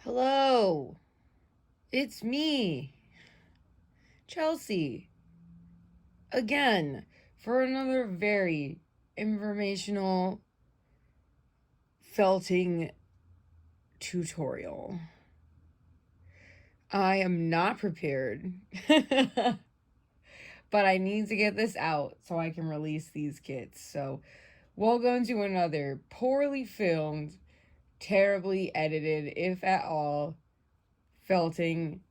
Hello, it's me, Chelsea, again for another very informational felting tutorial. I am not prepared, but I need to get this out so I can release these kits. So, welcome to another poorly filmed, terribly edited, if at all, felting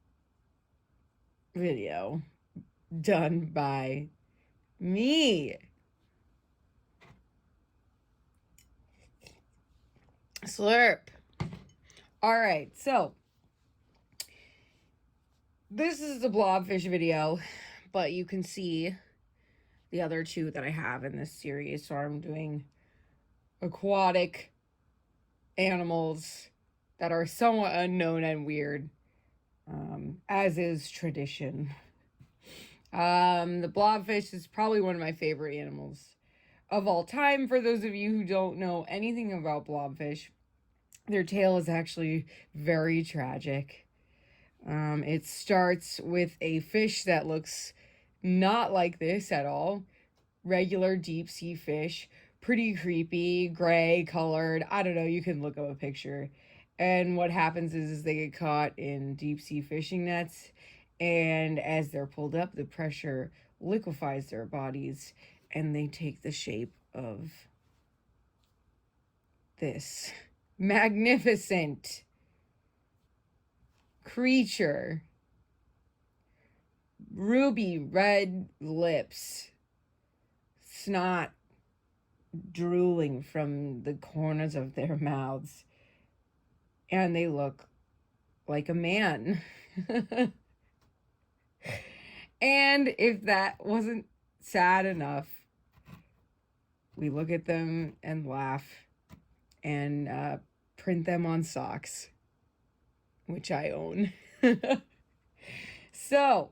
video done by me. Slurp. All right, so this is the Blobfish video, but you can see the other two that I have in this series. So I'm doing aquatic animals that are somewhat unknown and weird, as is tradition. The blobfish is probably one of my favorite animals of all time. For those of you who don't know anything about blobfish, their tale is actually very tragic. It starts with a fish that looks not like this at all. Regular deep sea fish, pretty creepy, gray colored. I don't know, you can look up a picture. And what happens is they get caught in deep sea fishing nets, and as they're pulled up, the pressure liquefies their bodies and they take the shape of this magnificent creature. Ruby red lips, snot drooling from the corners of their mouths, and they look like a man. And if that wasn't sad enough, we look at them and laugh and print them on socks, which I own. So,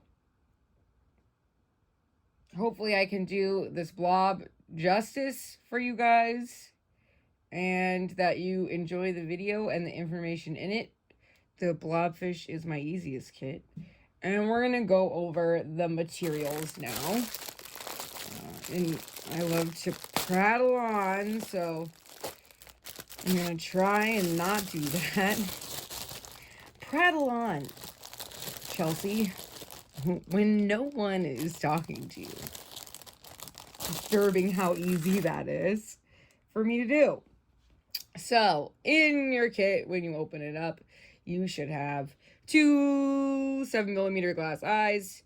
hopefully I can do this blob justice for you guys and that you enjoy the video and the information in it. The blobfish is my easiest kit. And we're going to go over the materials now. And I love to prattle on, so I'm going to try and not do that. Prattle on, Chelsea, when no one is talking to you. Disturbing how easy that is for me to do. So, in your kit, when you open it up, you should have two 7mm glass eyes,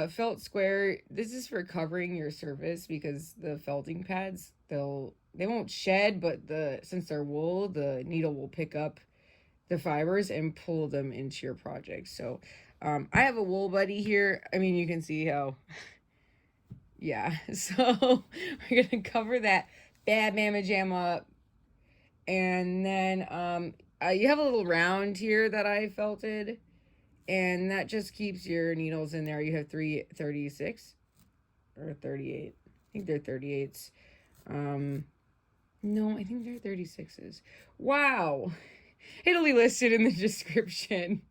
felt square. This is for covering your surface because the felting pads, they won't shed, but since they're wool, the needle will pick up the fibers and pull them into your project. So I have a wool buddy here. I mean, you can see how, yeah. So we're gonna cover that bad mamma jam up, and then you have a little round here that I felted, and that just keeps your needles in there. You have 336 or 38. I think they're 38s. No, I think they're 36s. Wow. It'll be listed in the description.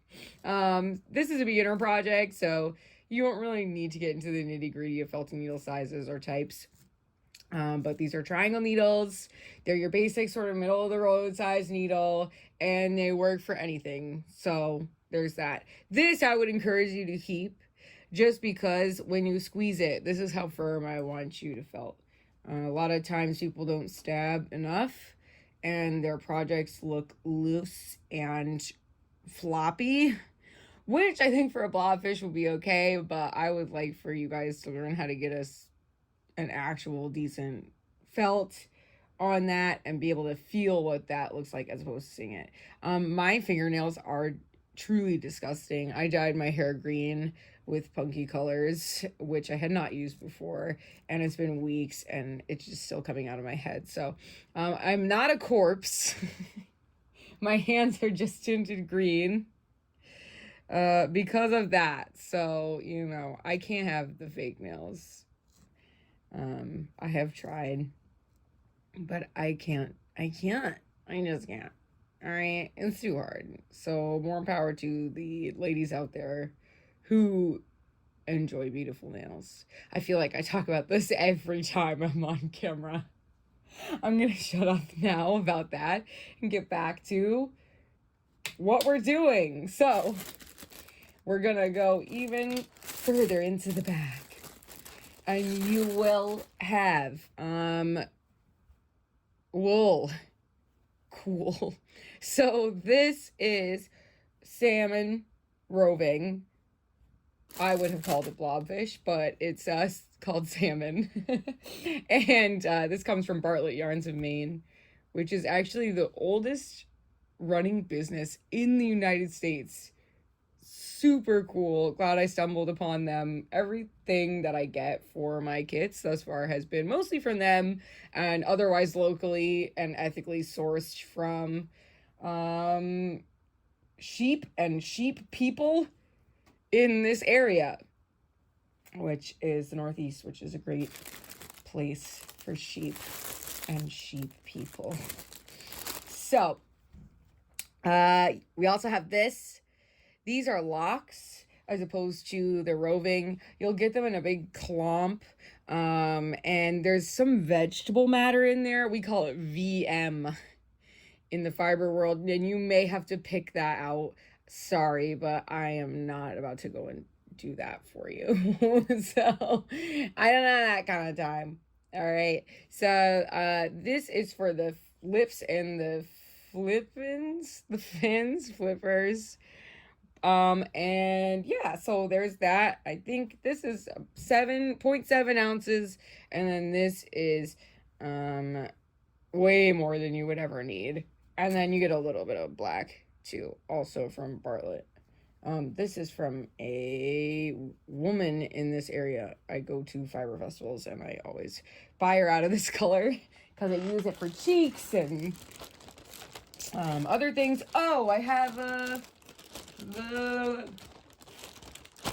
This is a beginner project, so you don't really need to get into the nitty-gritty of felting needle sizes or types. But these are triangle needles. They're your basic sort of middle of the road size needle, and they work for anything. So there's that. This I would encourage you to keep, just because when you squeeze it, this is how firm I want you to felt. A lot of times people don't stab enough, and their projects look loose and floppy, which I think for a blobfish would be okay, but I would like for you guys to learn how to get us an actual decent felt on that and be able to feel what that looks like as opposed to seeing it. My fingernails are truly disgusting. I dyed my hair green with punky colors, which I had not used before, and it's been weeks and it's just still coming out of my head. So I'm not a corpse. My hands are just tinted green because of that. So, you know, I can't have the fake nails. I have tried, but I just can't. All right, it's too hard. So more power to the ladies out there who enjoy beautiful nails. I feel like I talk about this every time I'm on camera. I'm gonna shut up now about that and get back to what we're doing. So we're gonna go even further into the bag, and you will have wool. Cool. So this is salmon roving. I would have called it blobfish, but it's called salmon. And this comes from Bartlett Yarns of Maine, which is actually the oldest running business in the United States. Super cool. Glad I stumbled upon them. Everything that I get for my kits thus far has been mostly from them, and otherwise locally and ethically sourced from sheep and sheep people in this area, which is the Northeast, which is a great place for sheep and sheep people. So we also have this. These are locks as opposed to the roving. You'll get them in a big clump. And there's some vegetable matter in there. We call it VM in the fiber world. And you may have to pick that out. Sorry, but I am not about to go and do that for you. So I don't have that kind of time. All right. So this is for the lips and the flippers. And yeah, so there's that. I think this is 7.7 ounces, and then this is way more than you would ever need. And then you get a little bit of black too, also from Bartlett. This is from a woman in this area. I go to fiber festivals and I always buy her out of this color because I use it for cheeks and other things. Oh, I have the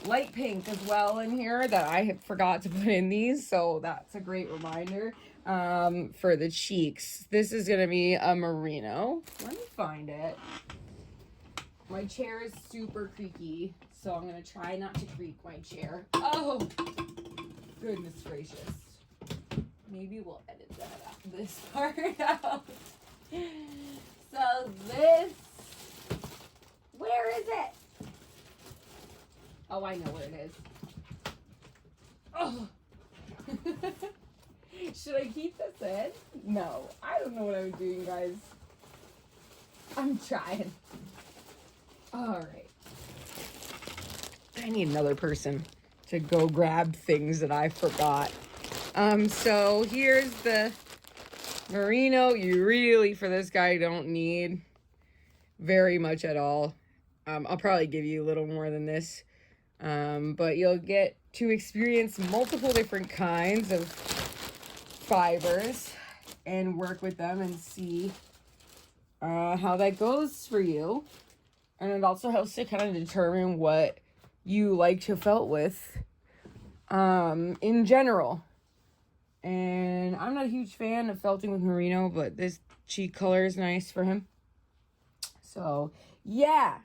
light pink as well in here that I forgot to put in these, so that's a great reminder. For the cheeks, this is gonna be a merino. Let me find it. My chair is super creaky, so I'm gonna try not to creak my chair. Oh, goodness gracious. Maybe we'll edit this part out. So this, where is it? Oh, I know where it is. Oh. Should I keep this in? No, I don't know what I'm doing, guys. I'm trying. All right. I need another person to go grab things that I forgot. So here's the merino. You really, for this guy, don't need very much at all. I'll probably give you a little more than this. But you'll get to experience multiple different kinds of fibers and work with them and see how that goes for you. And it also helps to kind of determine what you like to felt with in general. And I'm not a huge fan of felting with merino, but this cheek color is nice for him. So, yeah.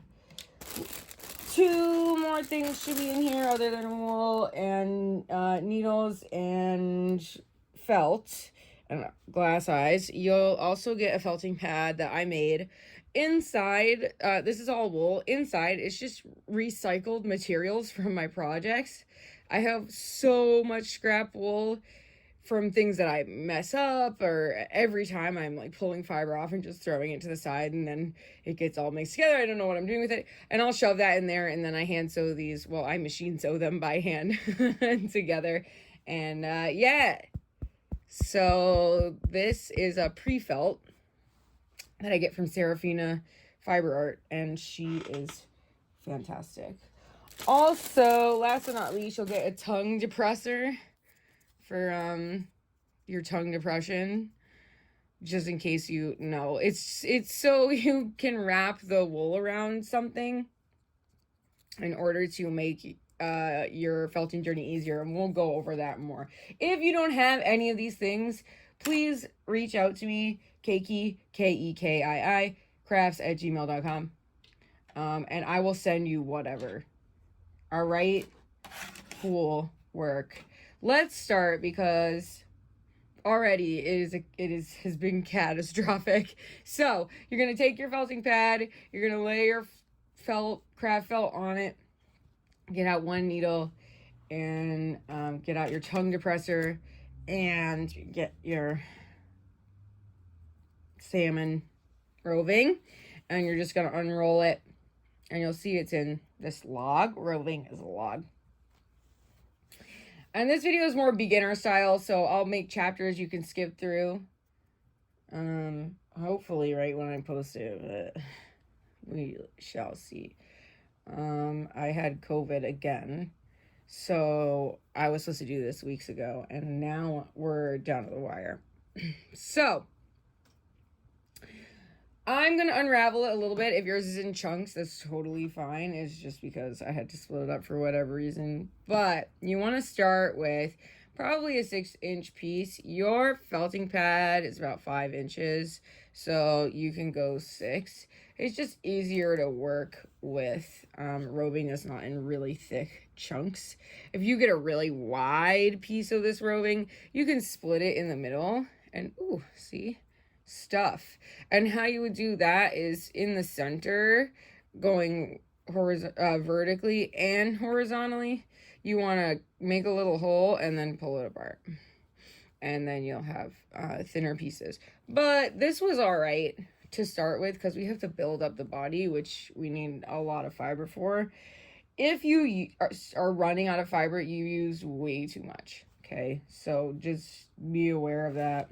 2 more things should be in here other than wool and needles and felt and glass eyes. You'll also get a felting pad that I made. Inside, this is all wool. Inside, it's just recycled materials from my projects. I have so much scrap wool from things that I mess up, or every time I'm like pulling fiber off and just throwing it to the side, and then it gets all mixed together. I don't know what I'm doing with it. And I'll shove that in there, and then I hand sew these. Well, I machine sew them by hand together. And yeah. So this is a pre-felt that I get from Serafina Fiber Art, and she is fantastic. Also, last but not least, you'll get a tongue depressor for your tongue depression, just in case you know. It's so you can wrap the wool around something in order to make your felting journey easier, and we'll go over that more. If you don't have any of these things, please reach out to me, Keiki, Kekii, crafts@gmail.com. And I will send you whatever. All right? Cool work. Let's start because already has been catastrophic. So you're gonna take your felting pad, you're gonna lay your craft felt on it, get out one needle, and get out your tongue depressor, and get your salmon roving, and you're just gonna unroll it, and you'll see it's in this log. Roving is a log. And this video is more beginner style, so I'll make chapters you can skip through. Hopefully right when I post it, but we shall see. I had COVID again, so I was supposed to do this weeks ago, and now we're down to the wire. So I'm going to unravel it a little bit. If yours is in chunks, that's totally fine. It's just because I had to split it up for whatever reason. But you want to start with probably a 6-inch piece. Your felting pad is about 5 inches, so you can go 6. It's just easier to work with roving that's not in really thick chunks. If you get a really wide piece of this roving, you can split it in the middle and, ooh, see? Stuff. And how you would do that is in the center, going vertically and horizontally, you want to make a little hole and then pull it apart, and then you'll have thinner pieces. But this was all right to start with because we have to build up the body, which we need a lot of fiber for. If you are running out of fiber, you use way too much. Okay, so just be aware of that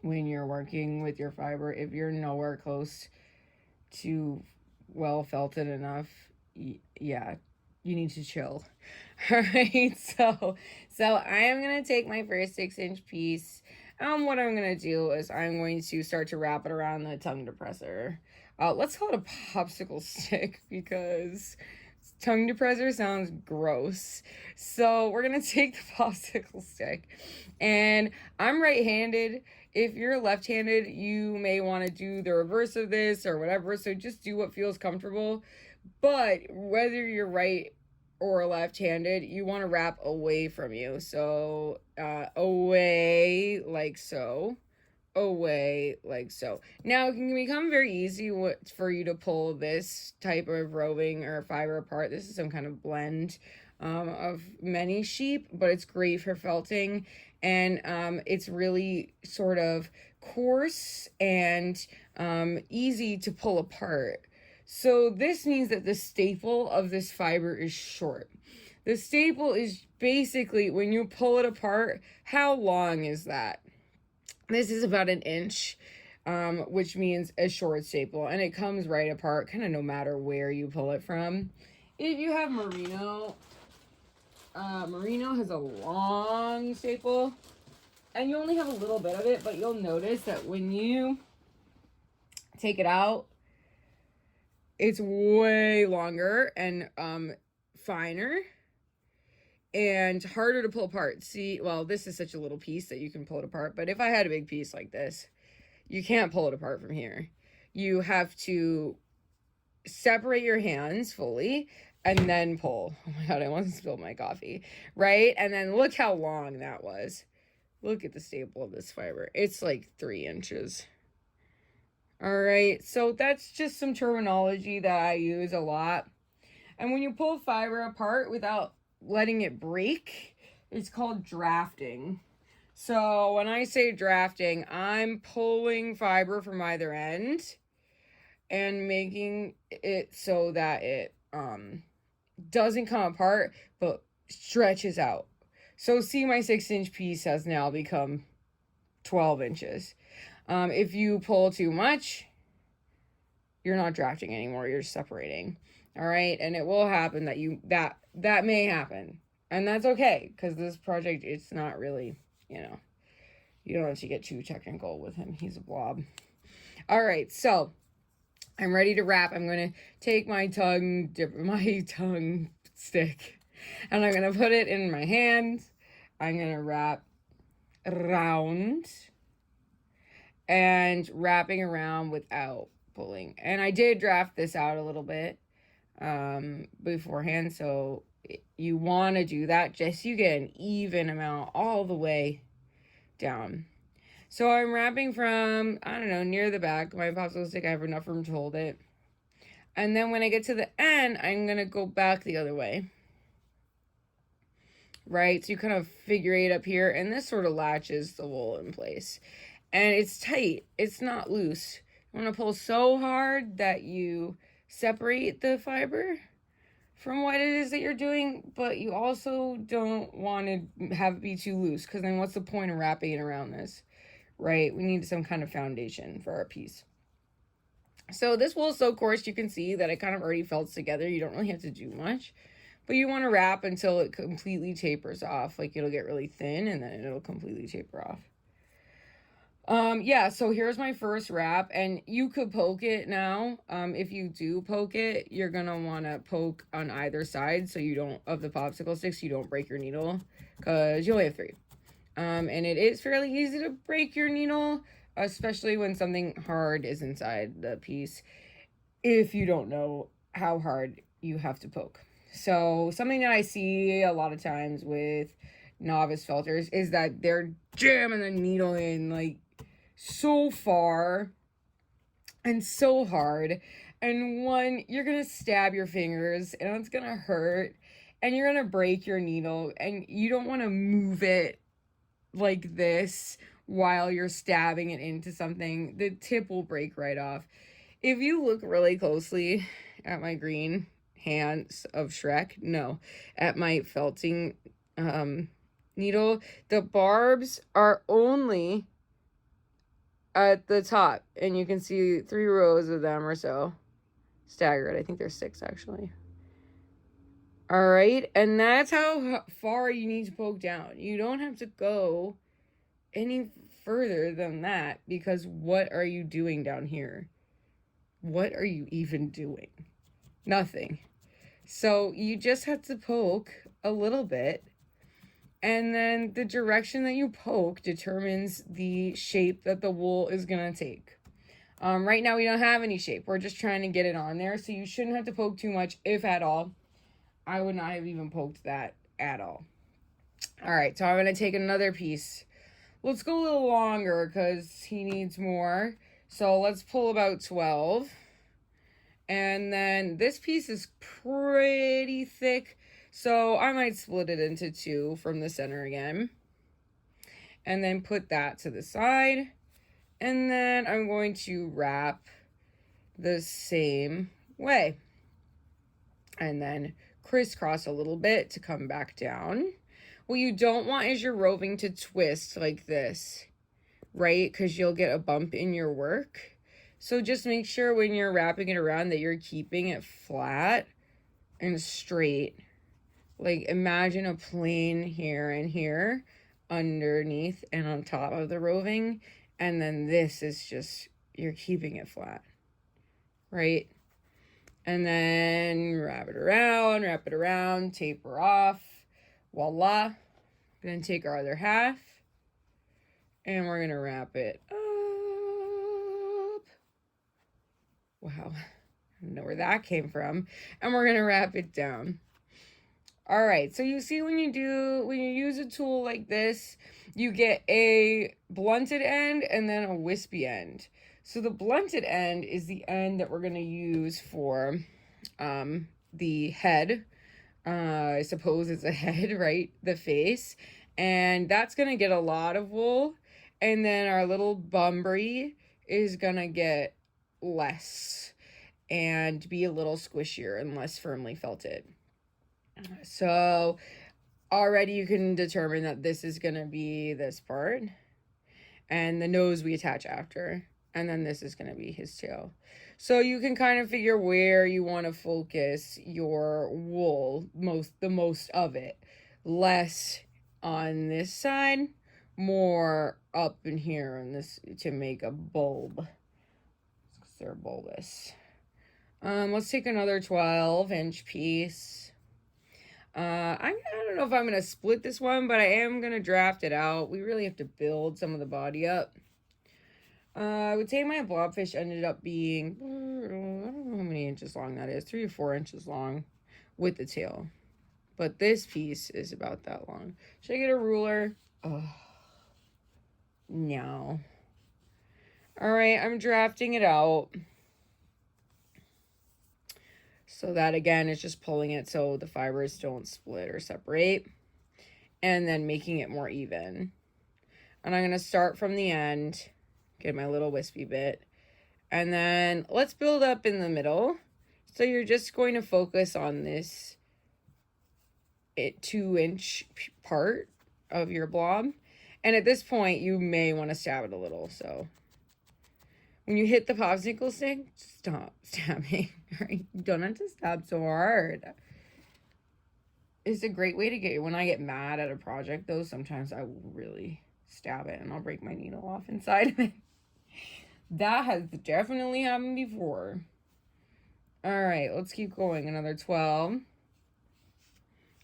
when you're working with your fiber. If you're nowhere close to well felted enough, yeah, you need to chill. All right, so I am gonna take my first 6-inch piece. What I'm gonna do is I'm going to start to wrap it around the tongue depressor. Let's call it a popsicle stick because tongue depressor sounds gross. So we're gonna take the popsicle stick, and I'm right-handed. If you're left-handed, you may want to do the reverse of this or whatever. So just do what feels comfortable. But whether you're right or left-handed, you want to wrap away from you. So away like so. Away like so. Now it can become very easy for you to pull this type of roving or fiber apart. This is some kind of blend of many sheep, but it's great for felting, and it's really sort of coarse and easy to pull apart. So this means that the staple of this fiber is short. The staple is basically when you pull it apart, how long is that? This is about 1 inch, which means a short staple, and it comes right apart kind of no matter where you pull it from. If you have merino, merino has a long staple, and you only have a little bit of it, but you'll notice that when you take it out, it's way longer and finer and harder to pull apart. See, well, this is such a little piece that you can pull it apart, but if I had a big piece like this, you can't pull it apart from here. You have to separate your hands fully and then pull. Oh my God, I want to spill my coffee, right? And then look how long that was. Look at the staple of this fiber. It's like 3 inches. All right, so that's just some terminology that I use a lot. And when you pull fiber apart without letting it break, it's called drafting. So when I say drafting, I'm pulling fiber from either end and making it so that it doesn't come apart but stretches out. So see, my 6-inch piece has now become 12 inches. If you pull too much, you're not drafting anymore, you're separating. All right, and it will happen that that may happen, and that's okay, because this project, it's not really, you don't have to get too technical with him. He's a blob. All right, so I'm ready to wrap. I'm going to take my tongue stick, and I'm going to put it in my hand. I'm going to wrap around, and wrapping around without pulling. And I did draft this out a little bit beforehand, so you want to do that just so you get an even amount all the way down. So I'm wrapping from, I don't know, near the back. My popsicle stick, I have enough room to hold it. And then when I get to the end, I'm going to go back the other way. Right? So you kind of figure eight up here, and this sort of latches the wool in place. And it's tight. It's not loose. You want to pull so hard that you separate the fiber from what it is that you're doing, but you also don't want to have it be too loose, because then what's the point of wrapping it around this? Right? We need some kind of foundation for our piece. So this wool is so coarse, you can see that it kind of already felts together. You don't really have to do much, but you want to wrap until it completely tapers off. Like, it'll get really thin and then it'll completely taper off. Yeah, so here's my first wrap, and you could poke it now. If you do poke it, you're gonna want to poke on either side so you don't, of the popsicle sticks, you don't break your needle, because you only have 3. And it is fairly easy to break your needle, especially when something hard is inside the piece, if you don't know how hard you have to poke. So something that I see a lot of times with novice felters is that they're jamming the needle in like so far and so hard, and one, you're gonna stab your fingers and it's gonna hurt and you're gonna break your needle, and you don't want to move it like this while you're stabbing it into something. The tip will break right off. If you look really closely at my green hands of Shrek, no, at my felting needle, the barbs are only at the top, and you can see 3 rows of them or so staggered. I think there's 6 actually. All right, and that's how far you need to poke down. You don't have to go any further than that, because what are you doing down here? What are you even doing? Nothing. So you just have to poke a little bit, and then the direction that you poke determines the shape that the wool is gonna take. Right now we don't have any shape. We're just trying to get it on there, so you shouldn't have to poke too much, if at all. I would not have even poked that at all. All right, so I'm gonna take another piece. Let's go a little longer because he needs more. So let's pull about 12. And then this piece is pretty thick, so I might split it into 2 from the center again. And then put that to the side. And then I'm going to wrap the same way. And then crisscross a little bit to come back down. What you don't want is your roving to twist like this, right? Because you'll get a bump in your work. So just make sure when you're wrapping it around that you're keeping it flat and straight. Like, imagine a plane here and here underneath and on top of the roving. And then this is just, you're keeping it flat, right? And then wrap it around, taper off. Voila. Gonna take our other half and we're gonna wrap it up. Wow, I don't know where that came from. And we're gonna wrap it down. All right, so you see when you use a tool like this, you get a blunted end and then a wispy end. So the blunted end is the end that we're gonna use for the head. I suppose it's a head, right? The face. And that's going to get a lot of wool. And then our little Bunbury is going to get less and be a little squishier and less firmly felted. So already you can determine that this is going to be this part. And the nose we attach after. And then this is going to be his tail. So you can kind of figure where you want to focus your wool, the most of it. Less on this side, more up in here on this to make a bulb. They're bulbous. Let's take another 12-inch piece. I don't know if I'm going to split this one, but I am going to draft it out. We really have to build some of the body up. I would say my blobfish ended up being, I don't know how many inches long that is, 3 or 4 inches long with the tail. But this piece is about that long. Should I get a ruler? Oh, no. All right, I'm drafting it out. So that, again, is just pulling it so the fibers don't split or separate. And then making it more even. And I'm going to start from the end, get my little wispy bit. And then let's build up in the middle. So you're just going to focus on this 2-inch part of your blob. And at this point, you may want to stab it a little. So when you hit the popsicle stick, stop stabbing. Right? You don't have to stab so hard. It's a great way to get, when I get mad at a project, though, sometimes I will really stab it and I'll break my needle off inside of it. That has definitely happened before. All right, let's keep going. Another 12.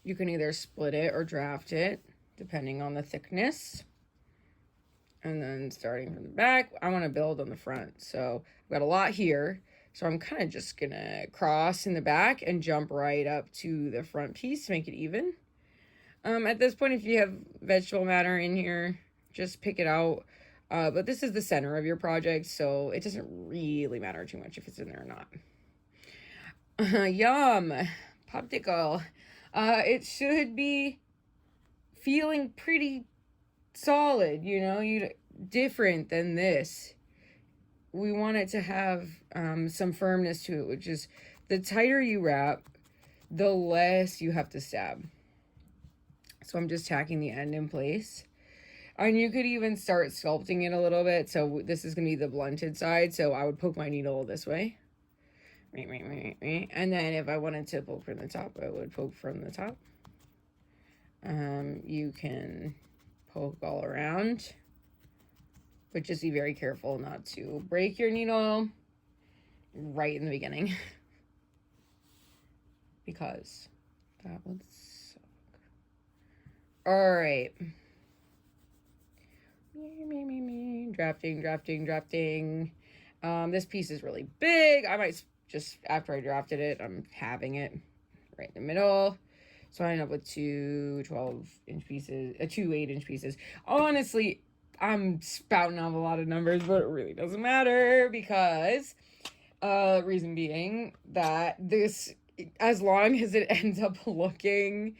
You can either split it or draft it, depending on the thickness. And then starting from the back, I want to build on the front. So I've got a lot here. So I'm kind of just going to cross in the back and jump right up to the front piece to make it even. At this point, if you have vegetable matter in here, just pick it out. But this is the center of your project, so it doesn't really matter too much if it's in there or not. Yum! Popsicle. It should be feeling pretty solid, you know, different than this. We want it to have some firmness to it, which is the tighter you wrap, the less you have to stab. So I'm just tacking the end in place. And you could even start sculpting it a little bit. So this is going to be the blunted side. So I would poke my needle this way. And then if I wanted to poke from the top, I would poke from the top. You can poke all around. But just be very careful not to break your needle right in the beginning. Because that would suck. All right. Drafting. This piece is really big. I might just, after I drafted it, I'm having it right in the middle. So I end up with 2 12-inch pieces, 2 8-inch pieces. Honestly, I'm spouting off a lot of numbers, but it really doesn't matter because reason being that this, as long as it ends up looking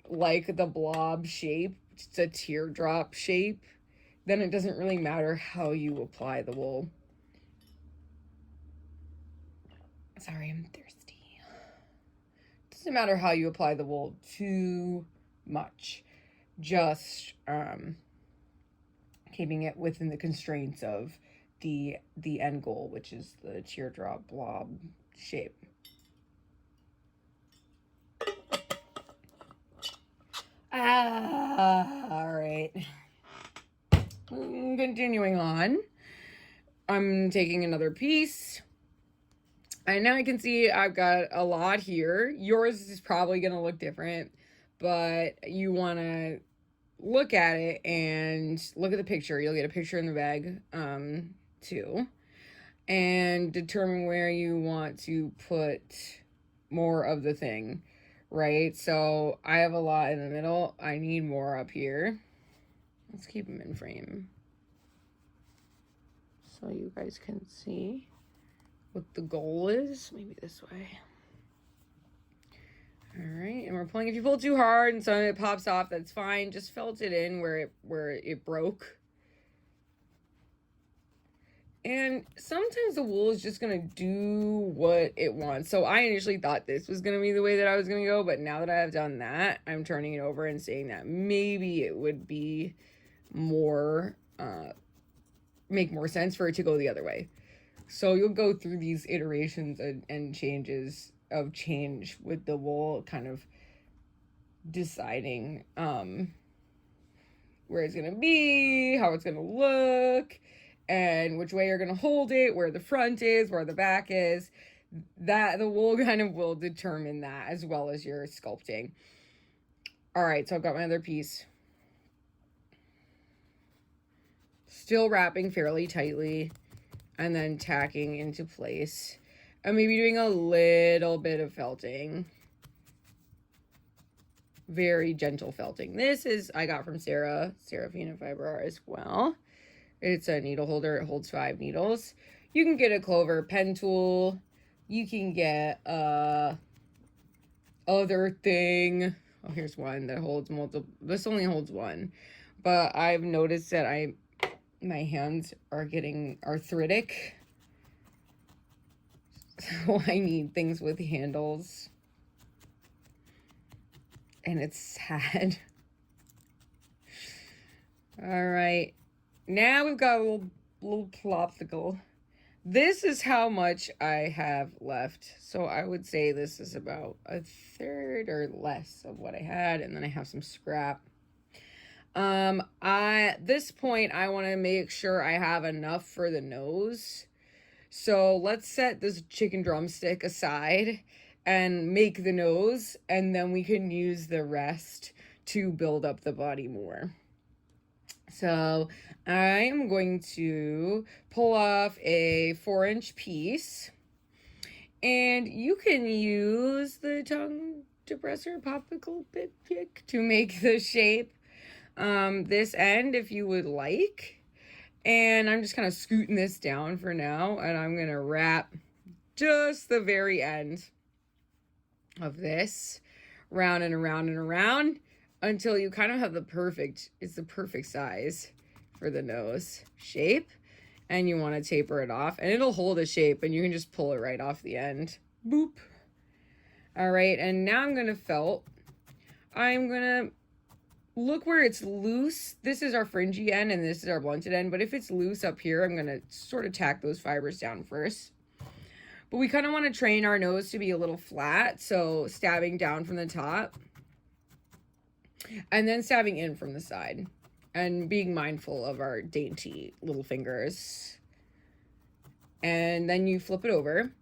like the blob shape, it's a teardrop shape, then it doesn't really matter how you apply the wool. Sorry, I'm thirsty. It doesn't matter how you apply the wool too much. Just keeping it within the constraints of the end goal, which is the teardrop blob shape. All right. Continuing on, I'm taking another piece. And now I can see I've got a lot here. Yours is probably going to look different, but you want to look at it and look at the picture. You'll get a picture in the bag, too. And determine where you want to put more of the thing, right? So I have a lot in the middle. I need more up here. Let's keep them in frame so you guys can see what the goal is. Maybe this way. All right, and we're pulling. If you pull too hard and some of it pops off, that's fine. Just felt it in where it broke. And sometimes the wool is just gonna do what it wants. So I initially thought this was gonna be the way that I was gonna go, but now that I have done that, I'm turning it over and saying that maybe it would be more make more sense for it to go the other way. So you'll go through these iterations and changes of change with the wool, kind of deciding where it's gonna be, how it's gonna look, and which way you're gonna hold it, where the front is, where the back is. That the wool kind of will determine that, as well as your sculpting. All right, so I've got my other piece. Still wrapping fairly tightly and then tacking into place. And maybe doing a little bit of felting. Very gentle felting. This is, I got from Serafina Fiber Art as well. It's a needle holder. It holds 5 needles. You can get a clover pen tool. You can get other thing. Oh, here's one that holds multiple. This only holds 1. But I've noticed that my hands are getting arthritic. So I need things with handles. And it's sad. All right. Now we've got a little popsicle. This is how much I have left. So I would say this is about 1/3 or less of what I had. And then I have some scrap. At this point, I want to make sure I have enough for the nose. So let's set this chicken drumstick aside and make the nose, and then we can use the rest to build up the body more. So I am going to pull off a 4-inch piece, and you can use the tongue depressor popsicle pick to make the shape this end if you would like. And I'm just kind of scooting this down for now, and I'm going to wrap just the very end of this round and around and around until you kind of have the perfect size for the nose shape. And you want to taper it off, and it'll hold a shape, and you can just pull it right off the end. Boop. All right, and now I'm going to felt. I'm going to look where it's loose. This is our fringy end and this is our blunted end. But if it's loose up here, I'm going to sort of tack those fibers down first. But we kind of want to train our nose to be a little flat. So stabbing down from the top. And then stabbing in from the side. And being mindful of our dainty little fingers. And then you flip it over.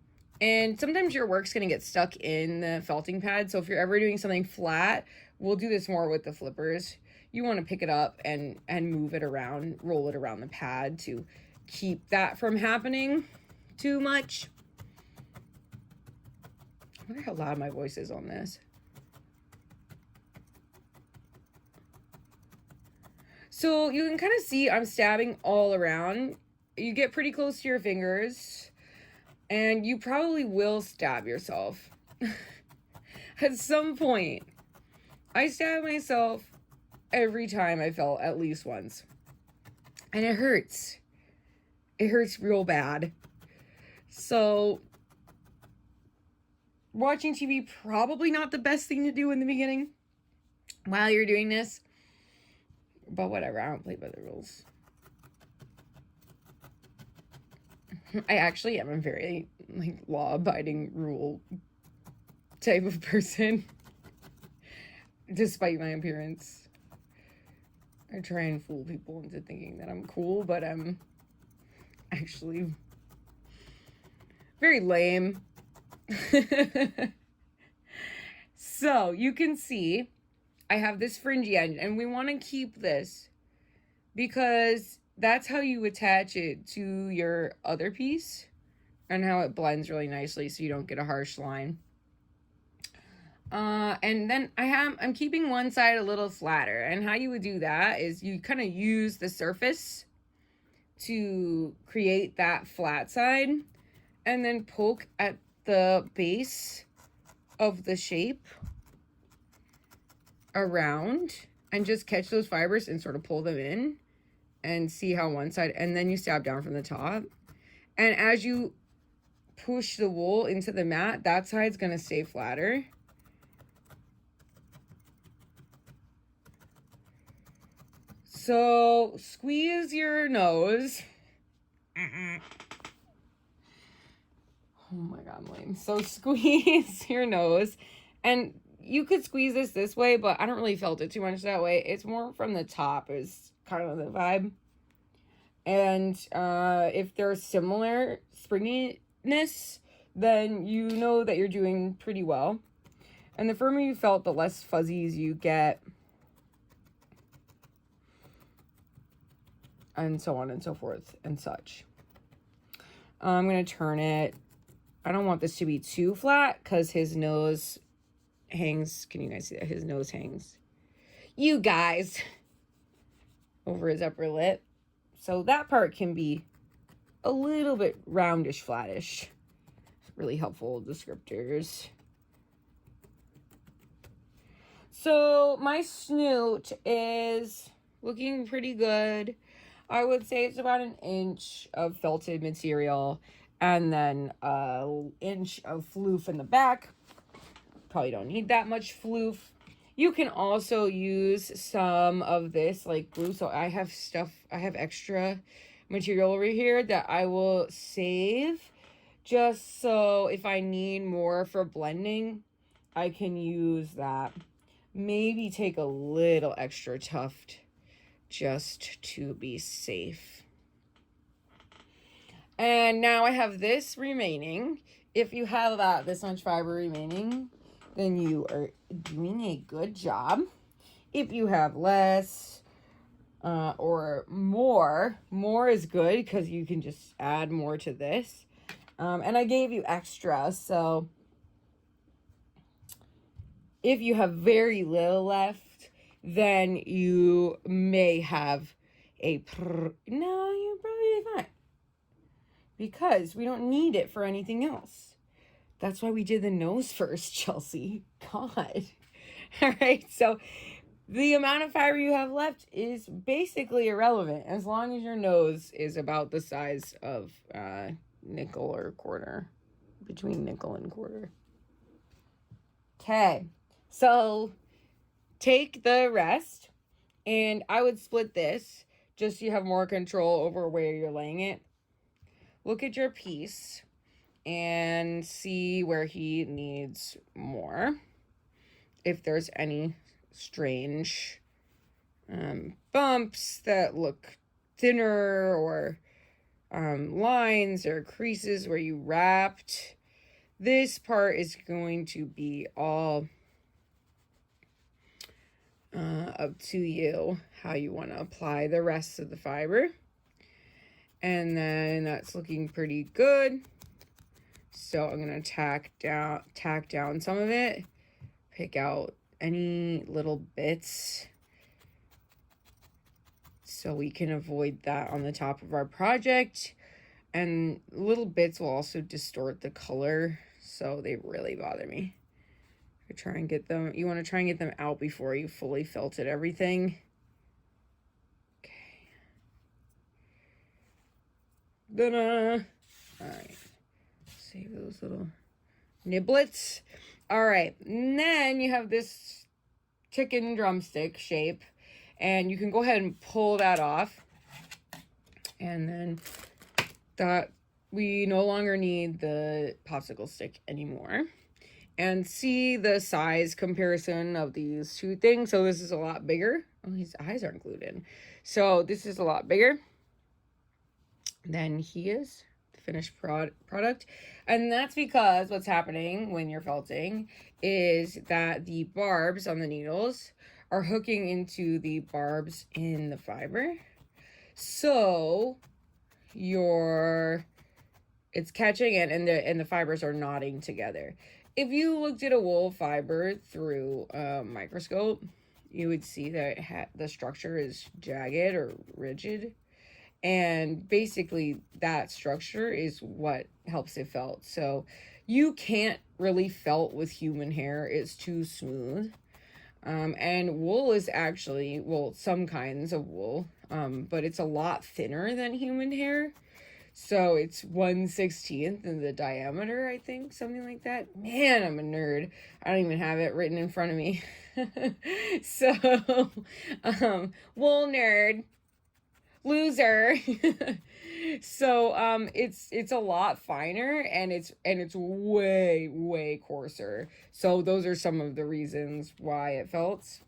And sometimes your work's going to get stuck in the felting pad. So if you're ever doing something flat, we'll do this more with the flippers. You want to pick it up and move it around, roll it around the pad to keep that from happening too much. I wonder how loud my voice is on this. So you can kind of see I'm stabbing all around. You get pretty close to your fingers, and you probably will stab yourself. At some point, I stab myself every time I felt at least once. And it hurts. It hurts real bad. So, watching TV, probably not the best thing to do in the beginning while you're doing this. But whatever, I don't play by the rules. I actually am a very, law-abiding rule type of person. Despite my appearance. I try and fool people into thinking that I'm cool, but I'm actually very lame. So, you can see I have this fringy end, and we want to keep this because that's how you attach it to your other piece and how it blends really nicely so you don't get a harsh line. And then I'm keeping one side a little flatter, and how you would do that is you kind of use the surface to create that flat side and then poke at the base of the shape around and just catch those fibers and sort of pull them in and see how one side, and then you stab down from the top. And as you push the wool into the mat, that side's going to stay flatter. So squeeze your nose. Oh my God, I'm lame. So squeeze your nose, and you could squeeze this way, but I don't really felt it too much that way. It's more from the top is kind of the vibe. And if there's similar springiness, then you know that you're doing pretty well. And the firmer you felt, the less fuzzies you get. and so on and so forth and such. I'm going to turn it. I don't want this to be too flat because his nose hangs. Can you guys see that? His nose hangs. You guys. Over his upper lip. So that part can be a little bit roundish, flattish. Really helpful descriptors. So my snoot is looking pretty good. I would say it's about an inch of felted material and then an inch of floof in the back. Probably don't need that much floof. You can also use some of this like glue. So I have extra material over here that I will save just so if I need more for blending, I can use that. Maybe take a little extra tuft just to be safe. And now I have this remaining. If you have this much fiber remaining, then you are doing a good job. If you have less or more is good because you can just add more to this. And I gave you extra, so if you have very little left, then you may have no, you're probably fine. Because we don't need it for anything else. That's why we did the nose first, Chelsea. God. All right, so the amount of fiber you have left is basically irrelevant as long as your nose is about the size of nickel or quarter, between nickel and quarter. Okay, so take the rest, and I would split this just so you have more control over where you're laying it. Look at your piece and see where he needs more. If there's any strange bumps that look thinner or lines or creases where you wrapped, this part is going to be all up to you how you want to apply the rest of the fiber. And then that's looking pretty good. So I'm going to tack down some of it, pick out any little bits so we can avoid that on the top of our project. And little bits will also distort the color, so they really bother me. I try and get them, you want to try and get them out before you fully felted everything. Okay. Ta-da! All right. Save those little niblets. All right, and then you have this chicken drumstick shape, and you can go ahead and pull that off. And then that we no longer need the popsicle stick anymore. And see the size comparison of these two things. So this is a lot bigger. Oh, his eyes aren't glued in. So this is a lot bigger than he is. Finished product. And that's because what's happening when you're felting is that the barbs on the needles are hooking into the barbs in the fiber. So it's catching it and the fibers are knotting together. If you looked at a wool fiber through a microscope, you would see that the structure is jagged or rigid. And basically that structure is what helps it felt. So you can't really felt with human hair. It's too smooth. And wool is actually, well, some kinds of wool, but it's a lot thinner than human hair. So it's 1/16 in the diameter, I think, something like that. Man, I'm a nerd. I don't even have it written in front of me. So, wool nerd. Loser. So it's a lot finer and it's way coarser. So those are some of the reasons why it felts.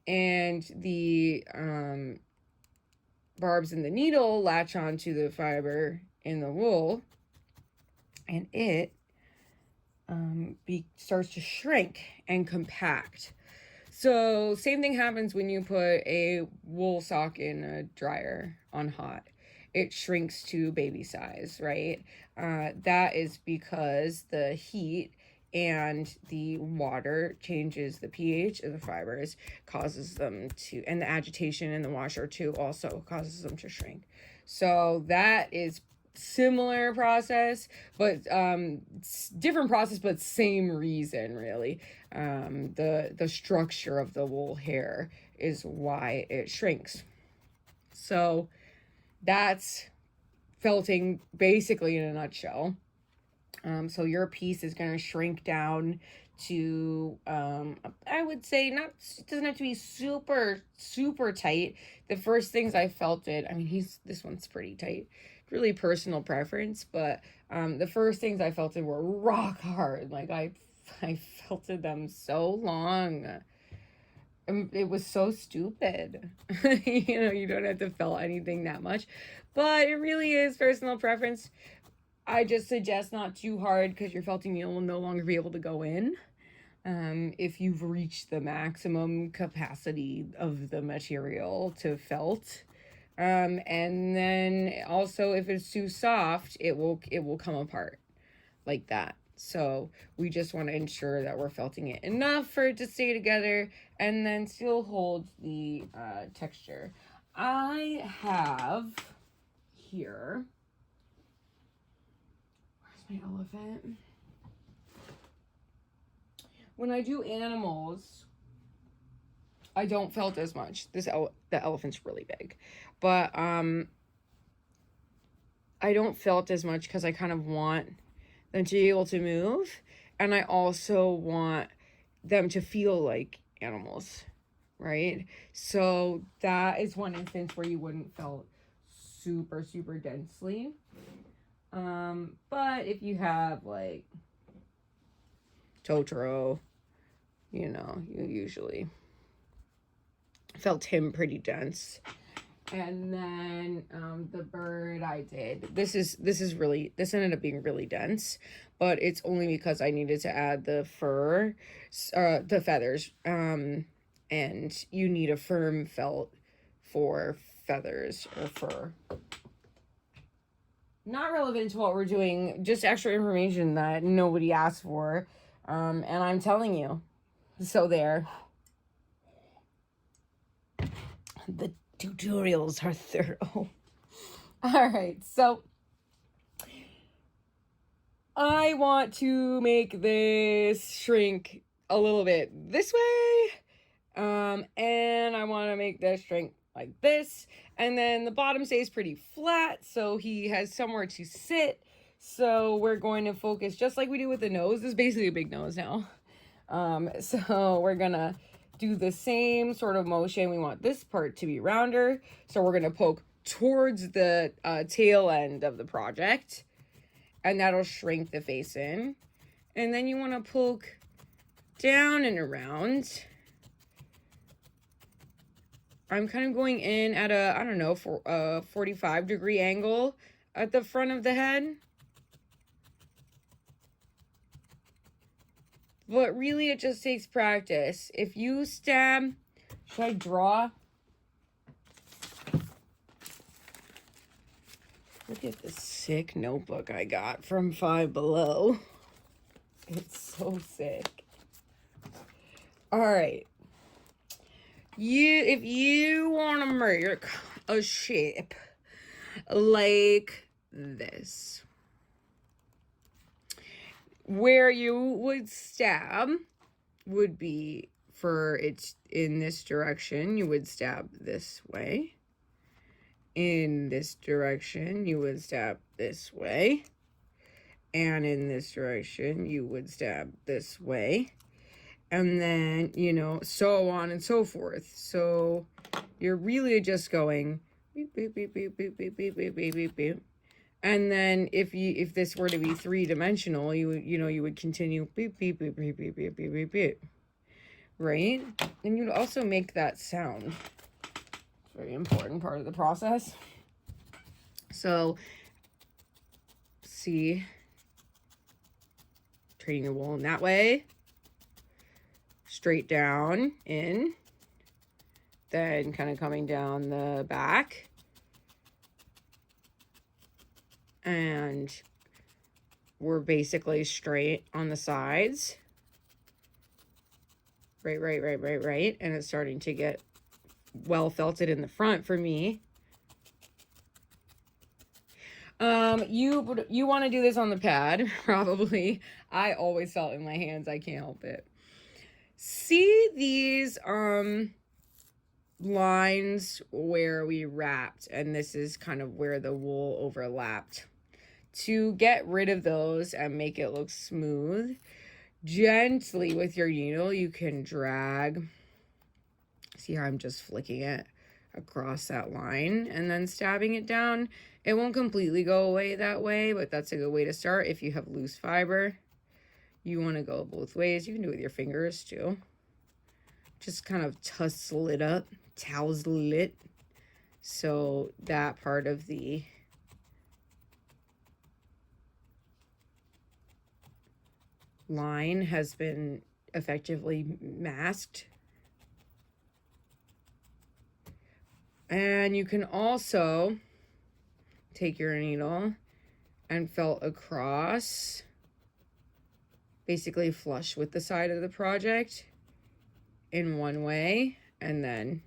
And the barbs in the needle latch onto the fiber in the wool, and it starts to shrink and compact. So same thing happens when you put a wool sock in a dryer on hot. It shrinks to baby size, right? That is because the heat and the water changes the pH of the fibers, causes them to, and the agitation in the washer too also causes them to shrink. So that is similar process, but different process, but same reason really. The structure of the wool hair is why it shrinks. So that's felting basically in a nutshell. So your piece is going to shrink down to, I would say not, it doesn't have to be super, super tight. The first things I felt it, I mean, this one's pretty tight, really personal preference, but, the first things I felt it were rock hard. Like I felted them so long. It was so stupid. You know, you don't have to felt anything that much, but it really is personal preference. I just suggest not too hard because your felting needle will no longer be able to go in if you've reached the maximum capacity of the material to felt. And then also if it's too soft, it will come apart like that. So we just want to ensure that we're felting it enough for it to stay together and then still hold the texture. I have here, my elephant. When I do animals, I don't felt as much. The elephant's really big, but I don't felt as much because I kind of want them to be able to move, and I also want them to feel like animals, right? So that is one instance where you wouldn't felt super, super densely. But if you have like Totoro, you know, you usually felt him pretty dense. And then the bird I did, this ended up being really dense, but it's only because I needed to add the fur, the feathers, and you need a firm felt for feathers or fur. Not relevant to what we're doing, just extra information that nobody asked for, and I'm telling you. So there. The tutorials are thorough. All right, so I want to make this shrink a little bit this way, and I want to make this shrink like this, and then the bottom stays pretty flat so he has somewhere to sit. So we're going to focus just like we do with the nose. This is basically a big nose now. So we're gonna do the same sort of motion. We want this part to be rounder, so we're gonna poke towards the tail end of the project, and that'll shrink the face in. And then you want to poke down and around. I'm kind of going in at a, I don't know, for a 45-degree angle at the front of the head. But really, it just takes practice. If you stab, should I draw? Look at this sick notebook I got from Five Below. It's so sick. All right. If you want to make a shape like this, where you would stab would be for it's in this direction, you would stab this way. In this direction, you would stab this way. And in this direction, you would stab this way. And then, you know, so on and so forth. So you're really just going beep, beep, beep, beep, beep, beep, beep, beep, beep, beep, beep. And then if this were to be three-dimensional, you would continue beep, beep, beep, beep, beep, beep, beep, beep, beep. Right? And you'd also make that sound. It's a very important part of the process. So, see, treating your wool in that way. straight down in, then kind of coming down the back, and we're basically straight on the sides. Right. And it's starting to get well felted in the front for me. You want to do this on the pad, probably. I always felt in my hands. I can't help it. See these lines where we wrapped, and this is kind of where the wool overlapped. To get rid of those and make it look smooth, gently with your needle, you can drag. See how I'm just flicking it across that line and then stabbing it down. It won't completely go away that way, but that's a good way to start. If you have loose fiber, you want to go both ways. You can do it with your fingers too. Just kind of tussle it up, tousle it, so that part of the line has been effectively masked. And you can also take your needle and felt across, basically flush with the side of the project in one way, and then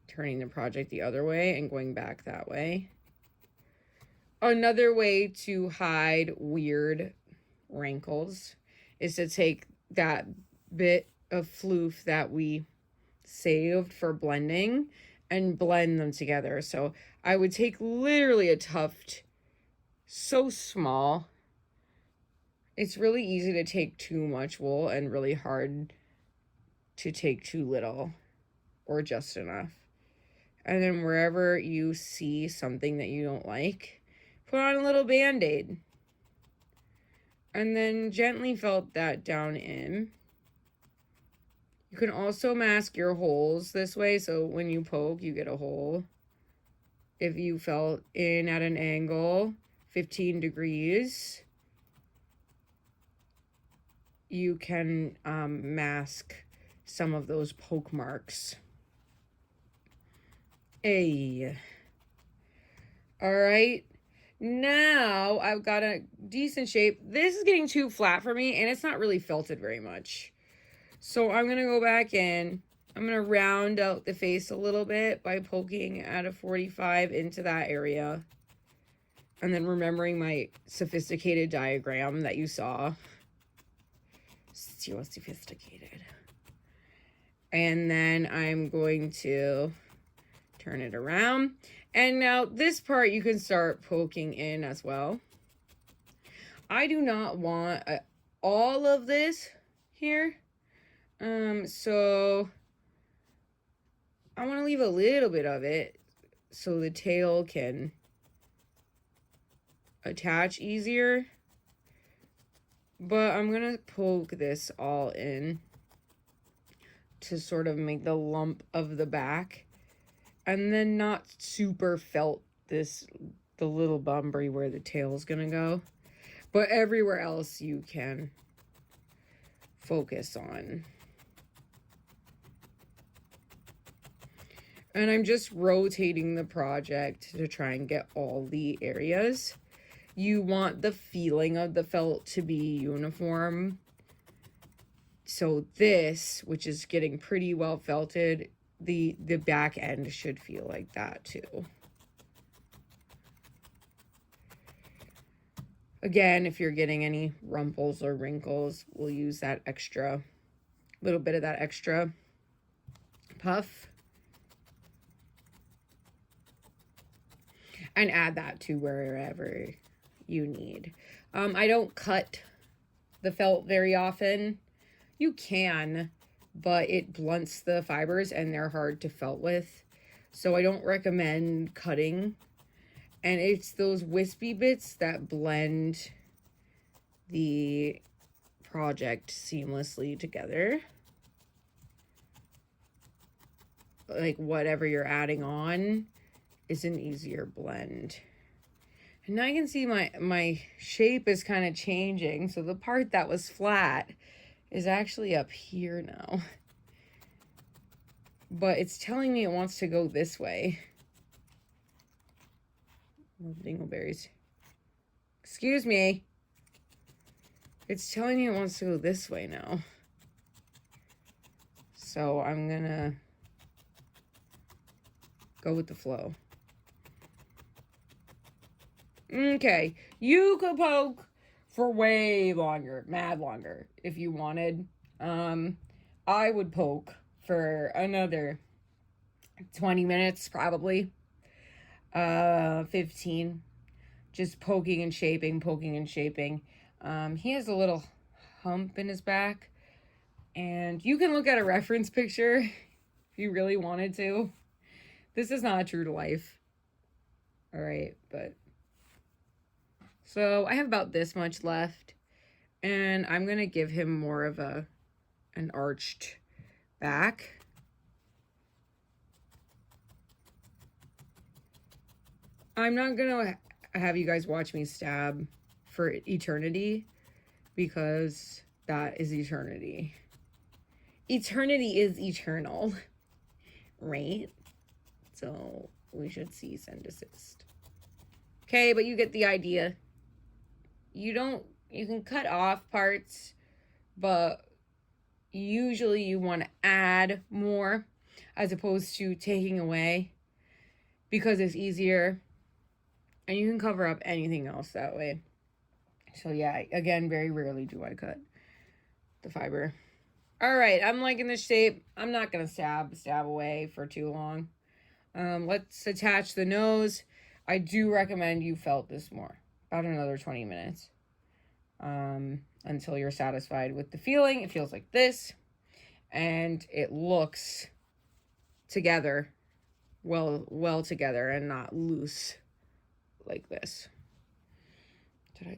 turning the project the other way and going back that way. Another way to hide weird wrinkles is to take that bit of floof that we saved for blending and blend them together. So I would take literally a tuft so small. It's really easy to take too much wool and really hard to take too little or just enough. And then wherever you see something that you don't like, put on a little Band-Aid. And then gently felt that down in. You can also mask your holes this way, so when you poke, you get a hole. If you felt in at an angle, 15 degrees, you can mask some of those poke marks. Hey. All right. Now I've got a decent shape. This is getting too flat for me, and it's not really felted very much. So I'm going to go back in. I'm going to round out the face a little bit by poking at a 45 into that area. And then remembering my sophisticated diagram that you saw. So sophisticated. And then I'm going to turn it around. And now this part you can start poking in as well. I do not want all of this here. So I want to leave a little bit of it so the tail can attach easier. But I'm going to poke this all in to sort of make the lump of the back. And then not super felt the little bumbry where the tail's going to go. But everywhere else you can focus on. And I'm just rotating the project to try and get all the areas. You want the feeling of the felt to be uniform. So this, which is getting pretty well felted, the back end should feel like that too. Again, if you're getting any rumples or wrinkles, we'll use that little bit of that extra puff. And add that to wherever you need. I don't cut the felt very often. You can, but it blunts the fibers and they're hard to felt with. So I don't recommend cutting. And it's those wispy bits that blend the project seamlessly together. Like whatever you're adding on is an easier blend. And now I can see my shape is kind of changing. So the part that was flat is actually up here now. But it's telling me it wants to go this way. Love dingleberries. Excuse me. It's telling me it wants to go this way now. So I'm gonna go with the flow. Okay, you could poke for way longer, mad longer, if you wanted. I would poke for another 20 minutes, probably. 15. Just poking and shaping, poking and shaping. He has a little hump in his back. And you can look at a reference picture if you really wanted to. This is not true to life. Alright, but... So I have about this much left. And I'm going to give him more of an arched back. I'm not going to have you guys watch me stab for eternity, because that is eternity. Eternity is eternal, right? So we should cease and desist. Okay, but you get the idea. You can cut off parts, but usually you want to add more as opposed to taking away, because it's easier and you can cover up anything else that way. So yeah, again, very rarely do I cut the fiber. All right, I'm liking this shape. I'm not gonna stab away for too long. Let's attach the nose. I do recommend you felt this more, about another 20 minutes, until you're satisfied with the feeling. It feels like this, and it looks together, well together, and not loose like this.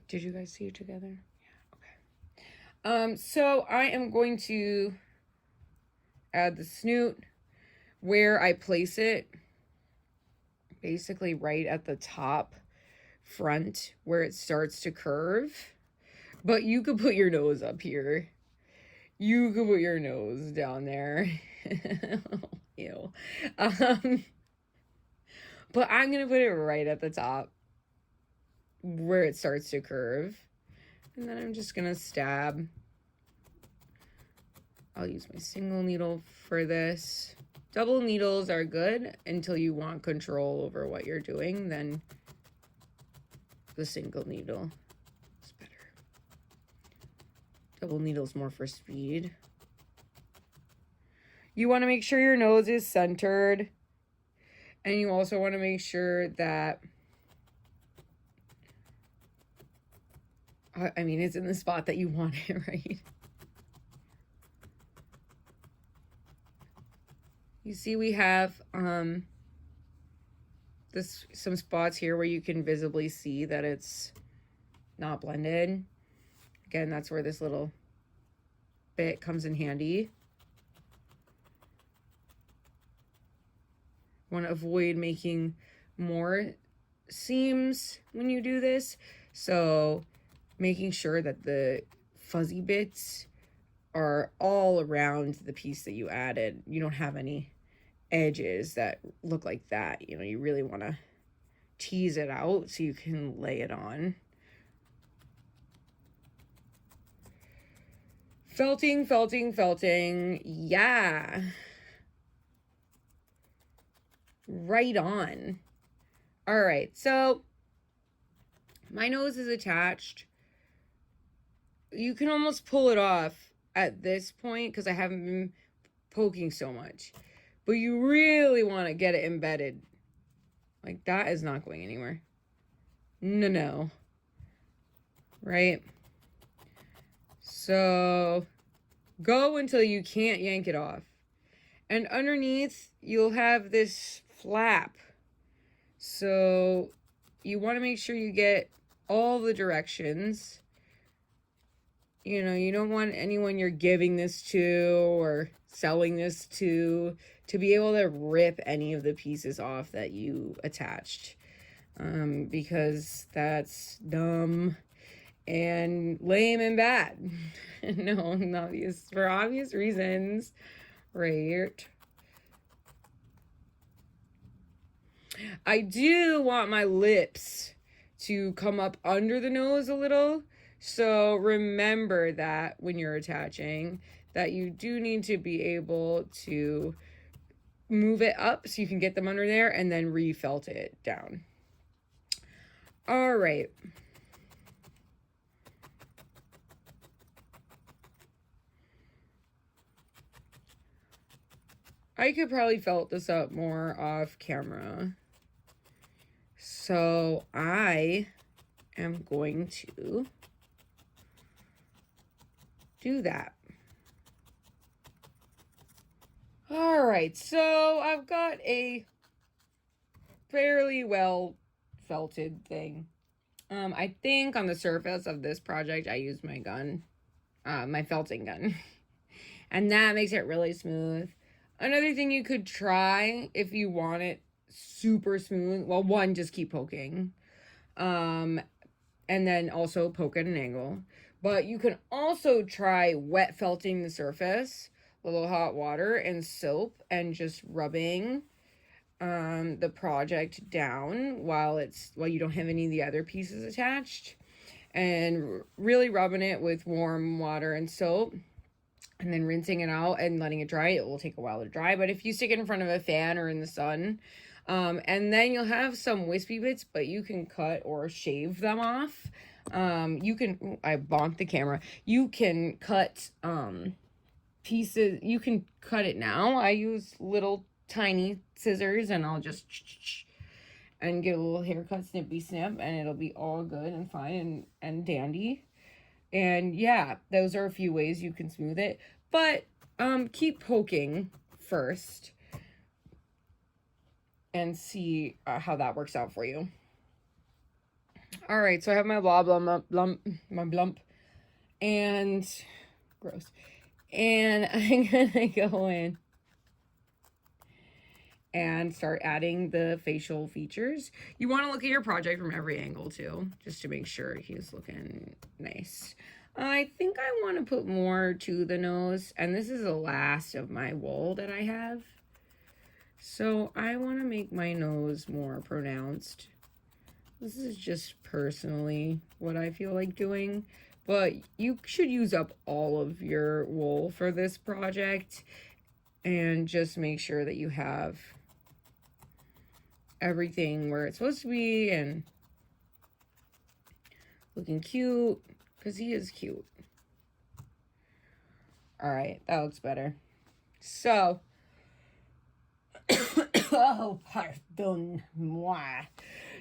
Did you guys see it together? Yeah, okay. So I am going to add the snoot where I place it, basically right at the top front where it starts to curve. But you could put your nose up here. You could put your nose down there. Ew. But I'm going to put it right at the top where it starts to curve. And then I'm just going to stab. I'll use my single needle for this. Double needles are good until you want control over what you're doing. Then the single needle is better. Double needle's more for speed. You want to make sure your nose is centered. And you also want to make sure that, I mean, it's in the spot that you want it, right? You see we have some spots here where you can visibly see that it's not blended. Again, that's where this little bit comes in handy. Want to avoid making more seams when you do this, so making sure that the fuzzy bits are all around the piece that you added. You don't have any edges that look like that. You know, you really want to tease it out so you can lay it on. Felting, felting, felting. Yeah. Right on. All right, so my nose is attached. You can almost pull it off at this point because I haven't been poking so much. But you really want to get it embedded. Like, that is not going anywhere. No. Right? So, go until you can't yank it off. And underneath, you'll have this flap. So, you want to make sure you get all the directions. You know, you don't want anyone you're giving this to or selling this to be able to rip any of the pieces off that you attached. Because that's dumb and lame and bad. No, not obvious, for obvious reasons. Right. I do want my lips to come up under the nose a little. So remember that when you're attaching, that you do need to be able to move it up so you can get them under there and then refelt it down. All right. I could probably felt this up more off camera. So I am going to do that. All right, so I've got a fairly well felted thing. I think on the surface of this project, I used my gun, my felting gun, and that makes it really smooth. Another thing you could try if you want it super smooth, well, one, just keep poking, and then also poke at an angle. But you can also try wet felting the surface, a little hot water and soap, and just rubbing the project down while you don't have any of the other pieces attached, and really rubbing it with warm water and soap, and then rinsing it out and letting it dry. It will take a while to dry, but if you stick it in front of a fan or in the sun, and then you'll have some wispy bits, but you can cut or shave them off. You can, I bonked the camera. You can cut pieces, you can cut it now. I use little tiny scissors and I'll just and get a little haircut, snippy snip, and it'll be all good and fine and dandy. And yeah, those are a few ways you can smooth it, but keep poking first and see how that works out for you. All right, so I have my my blump, and gross, and I'm gonna go in and start adding the facial features. You want to look at your project from every angle too, just to make sure he's looking nice. I think I want to put more to the nose, and this is the last of my wool that I have. So I want to make my nose more pronounced. This is just personally what I feel like doing, but you should use up all of your wool for this project and just make sure that you have everything where it's supposed to be and looking cute, because he is cute. All right, that looks better. So, oh, pardon moi.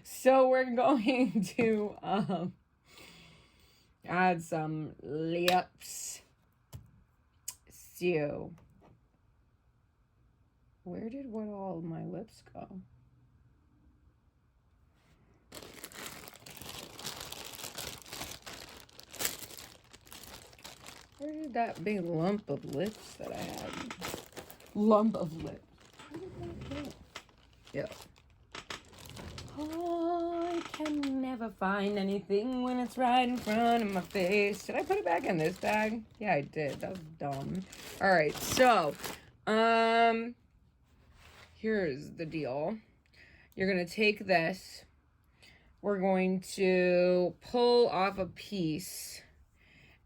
So we're going to add some lips. So, where did all my lips go? Where did that big lump of lips that I had? Lump of lips. Where did that go? Yeah. Oh, I can never find anything when it's right in front of my face. Did I put it back in this bag? Yeah, I did. That was dumb. All right, so, here's the deal. You're going to take this. We're going to pull off a piece.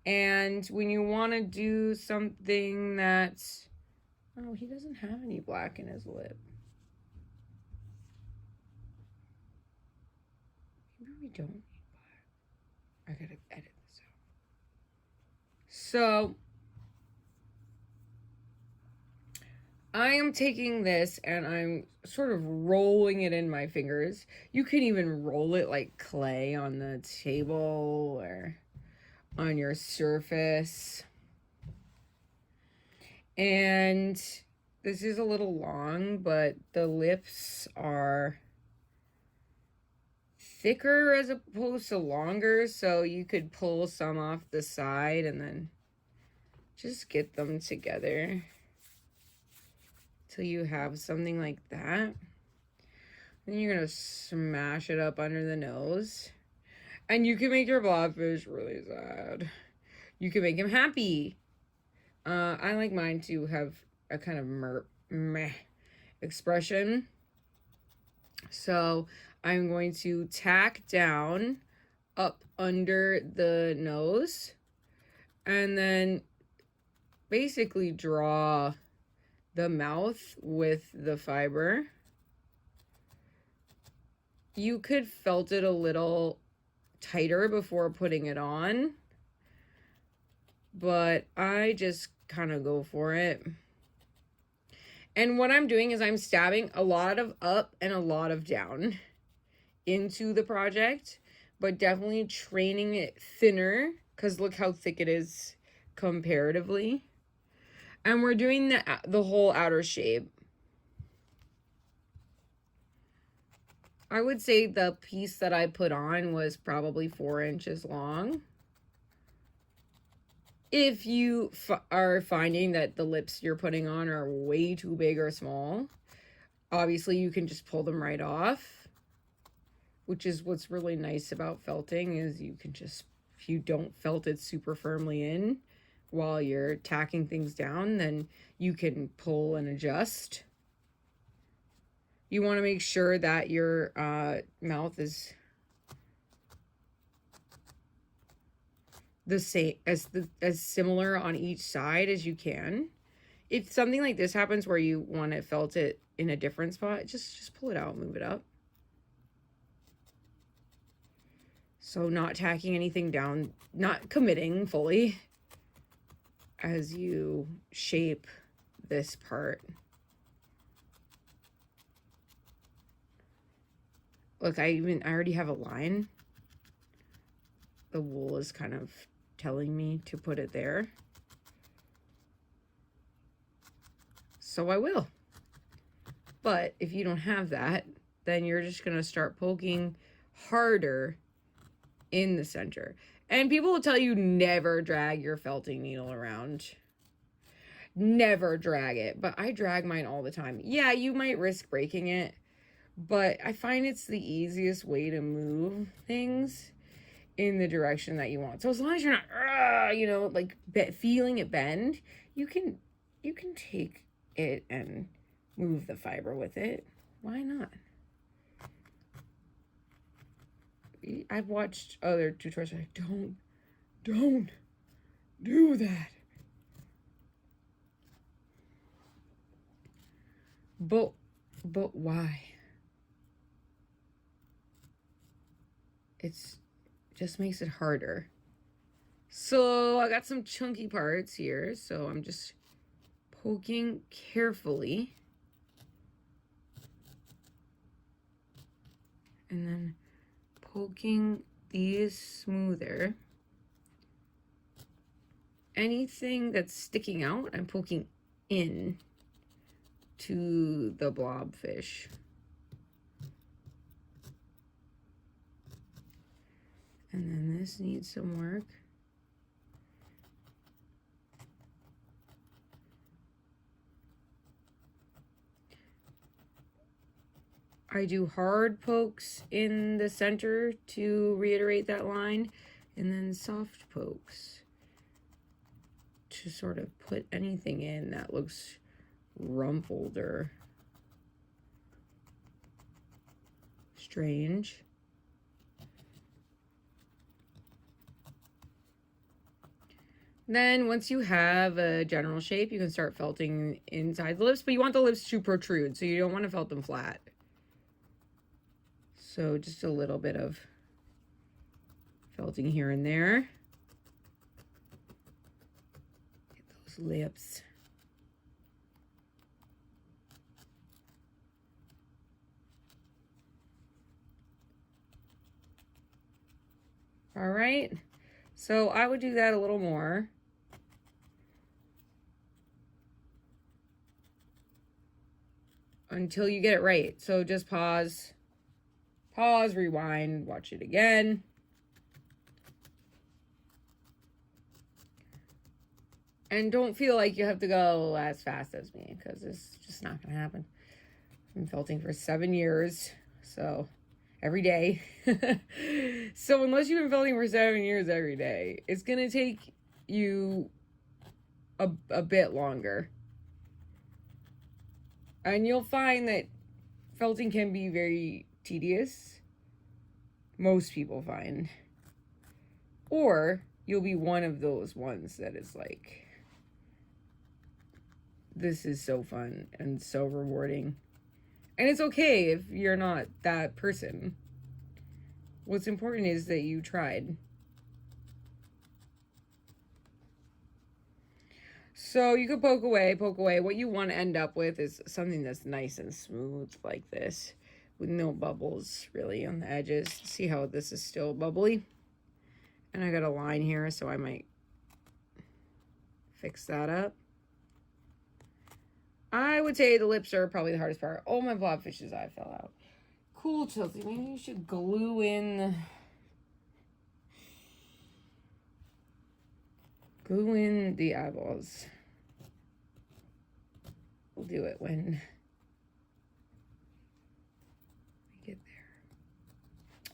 And when you want to do something that's... Oh, he doesn't have any black in his lip. Maybe we don't need black. I gotta edit this out. So, I am taking this and I'm sort of rolling it in my fingers. You can even roll it like clay on the table or on your surface. And this is a little long, but the lips are thicker as opposed to longer, so you could pull some off the side and then just get them together till you have something like that. Then you're gonna smash it up under the nose, and you can make your blobfish really sad. You can make him happy. I like mine to have a kind of meh expression. So I'm going to tack down up under the nose and then basically draw the mouth with the fiber. You could felt it a little tighter before putting it on, but I just kind of go for it. And what I'm doing is I'm stabbing a lot of up and a lot of down into the project, but definitely training it thinner, because look how thick it is comparatively. And we're doing the whole outer shape. I would say the piece that I put on was probably 4 inches long. If you are finding that the lips you're putting on are way too big or small, obviously you can just pull them right off, which is what's really nice about felting, is you can just, if you don't felt it super firmly in while you're tacking things down, then you can pull and adjust. You want to make sure that your mouth is the same, as similar on each side as you can. If something like this happens where you want to felt it in a different spot, just pull it out, move it up. So not tacking anything down, not committing fully as you shape this part. Look, I already have a line. The wool is kind of telling me to put it there. So I will. But if you don't have that, then you're just going to start poking harder in the center. And people will tell you never drag your felting needle around. Never drag it. But I drag mine all the time. Yeah, you might risk breaking it, but I find it's the easiest way to move things in the direction that you want. So as long as you're not, you know, like feeling it bend, you can take it and move the fiber with it. Why not? I've watched other tutorials like, don't do that. But why? It's just makes it harder. So I got some chunky parts here, so I'm just poking carefully. And then poking these smoother. Anything that's sticking out, I'm poking in to the blobfish. And then this needs some work. I do hard pokes in the center to reiterate that line, and then soft pokes to sort of put anything in that looks rumpled or strange. Then once you have a general shape, you can start felting inside the lips, but you want the lips to protrude, so you don't want to felt them flat. So just a little bit of felting here and there. Get those lips. All right, so I would do that a little more. Until you get it right. So just pause, rewind, watch it again. And don't feel like you have to go as fast as me, because it's just not going to happen. I've been felting for 7 years, so every day. So unless you've been felting for 7 years every day, it's going to take you a bit longer. And you'll find that felting can be very tedious. Most people find. Or you'll be one of those ones that is like, this is so fun and so rewarding. And it's okay if you're not that person. What's important is that you tried. So you could poke away, poke away. What you want to end up with is something that's nice and smooth like this, with no bubbles really on the edges. See how this is still bubbly? And I got a line here, so I might fix that up. I would say the lips are probably the hardest part. Oh, my blobfish's eye fell out. Cool, Chelsea. Maybe you should glue in the eyeballs. We'll do it when we get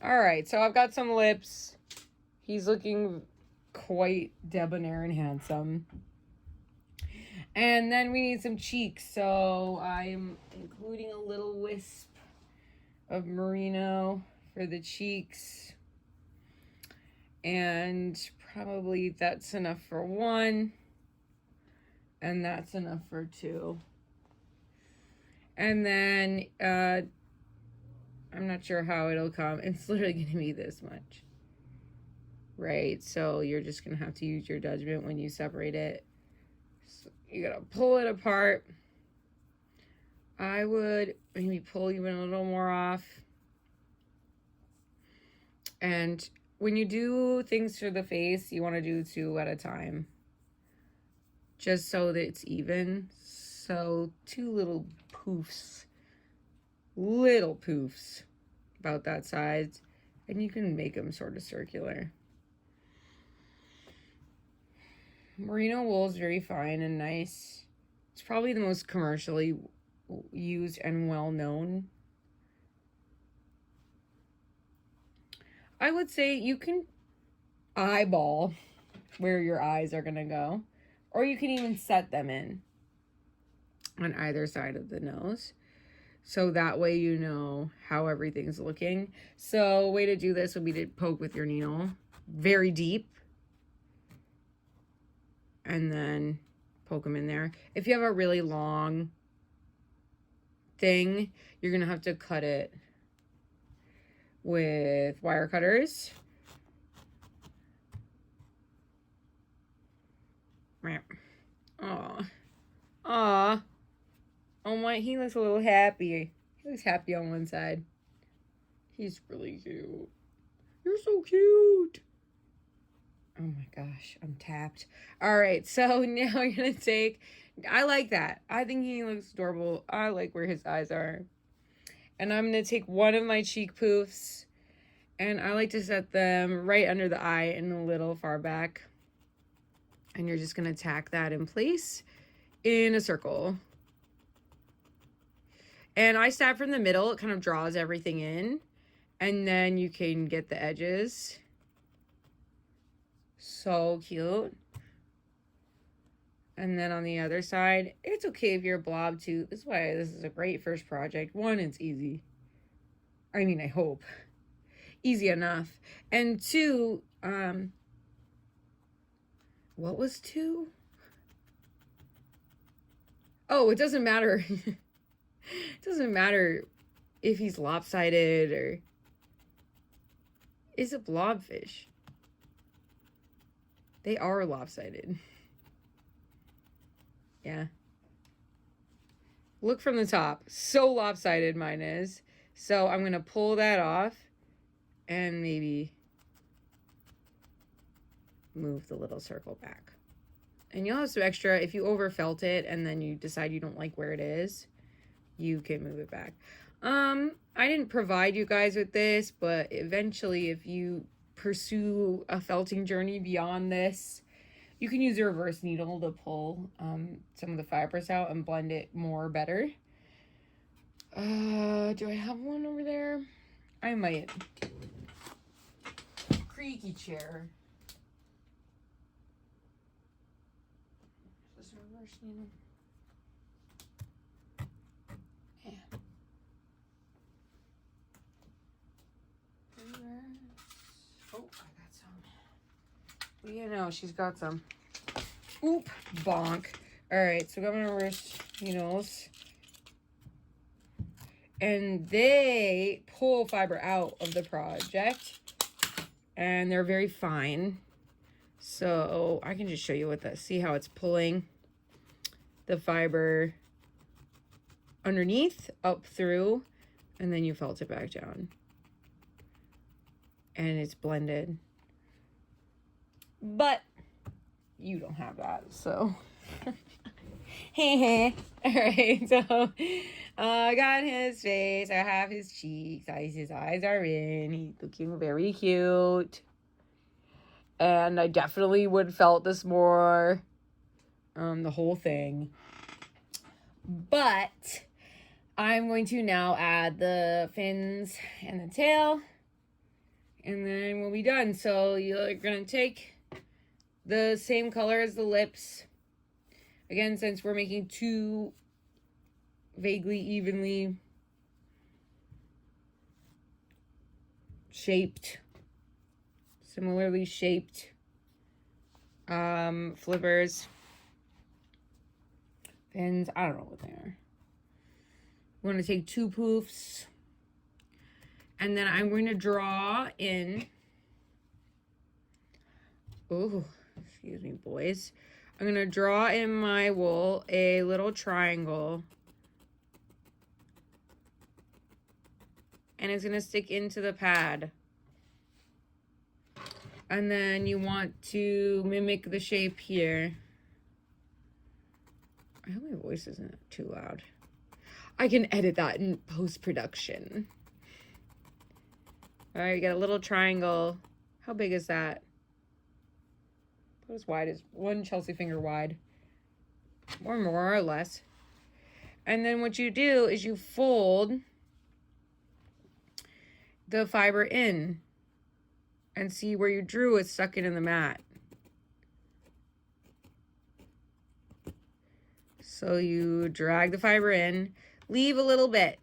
there. All right, so I've got some lips. He's looking quite debonair and handsome. And then we need some cheeks. So I'm including a little wisp of merino for the cheeks. And probably that's enough for one. And that's enough for two. And then I'm not sure how it'll come. It's literally going to be this much. Right? So you're just going to have to use your judgment when you separate it. So you got to pull it apart. I would maybe pull even a little more off. And when you do things for the face, you want to do 2 at a time. Just so that it's even. So 2 little poofs. Little poofs. About that size. And you can make them sort of circular. Merino wool is very fine and nice. It's probably the most commercially used and well known. I would say you can eyeball where your eyes are going to go, or you can even set them in on either side of the nose. So that way you know how everything's looking. So a way to do this would be to poke with your needle very deep and then poke them in there. If you have a really long thing, you're going to have to cut it with wire cutters. Aw. Aw. Oh my, he looks a little happy. He looks happy on one side. He's really cute. You're so cute. Oh my gosh, I'm tapped. All right, so now you're gonna take, I like that. I think he looks adorable. I like where his eyes are. And I'm going to take one of my cheek poofs, and I like to set them right under the eye and a little far back. And you're just going to tack that in place in a circle. And I stab from the middle. It kind of draws everything in. And then you can get the edges. So cute. And then on the other side, it's okay if you're a blob too. This is why this is a great first project. 1, it's easy. I mean, I hope. Easy enough. And 2, what was 2? Oh, it doesn't matter. It doesn't matter if he's lopsided or is a blobfish. They are lopsided. Yeah. Look from the top. So lopsided mine is. So I'm going to pull that off and maybe move the little circle back. And you'll have some extra. If you overfelt it and then you decide you don't like where it is, you can move it back. I didn't provide you guys with this, but eventually if you pursue a felting journey beyond this, you can use a reverse needle to pull some of the fibers out and blend it more better. Do I have one over there? I might. Creaky chair. this in reverse needle. Yeah. Oh, I got some. You know, she's got some. Oop, bonk. All right, so we got my reverse needles. And they pull fiber out of the project. And they're very fine. So I can just show you with this. See how it's pulling the fiber underneath, up through, and then you felt it back down. And it's blended. But you don't have that, so. Hey. All right, so I got his face. I have his cheeks. His eyes are in. He's looking very cute. And I definitely would felt this more, the whole thing. But I'm going to now add the fins and the tail. And then we'll be done. So you're going to take the same color as the lips. Again, since we're making two vaguely evenly shaped, similarly shaped flippers, fins, I don't know what they are. We're going to take two poofs, and then I'm going to draw in, oh, excuse me, boys. I'm going to draw in my wool a little triangle. And it's going to stick into the pad. And then you want to mimic the shape here. I hope my voice isn't too loud. I can edit that in post-production. All right, you got a little triangle. How big is that? About as wide as one Chelsea finger wide. Or more or less. And then what you do is you fold the fiber in. And see where you drew it stuck it in the mat. So you drag the fiber in, leave a little bit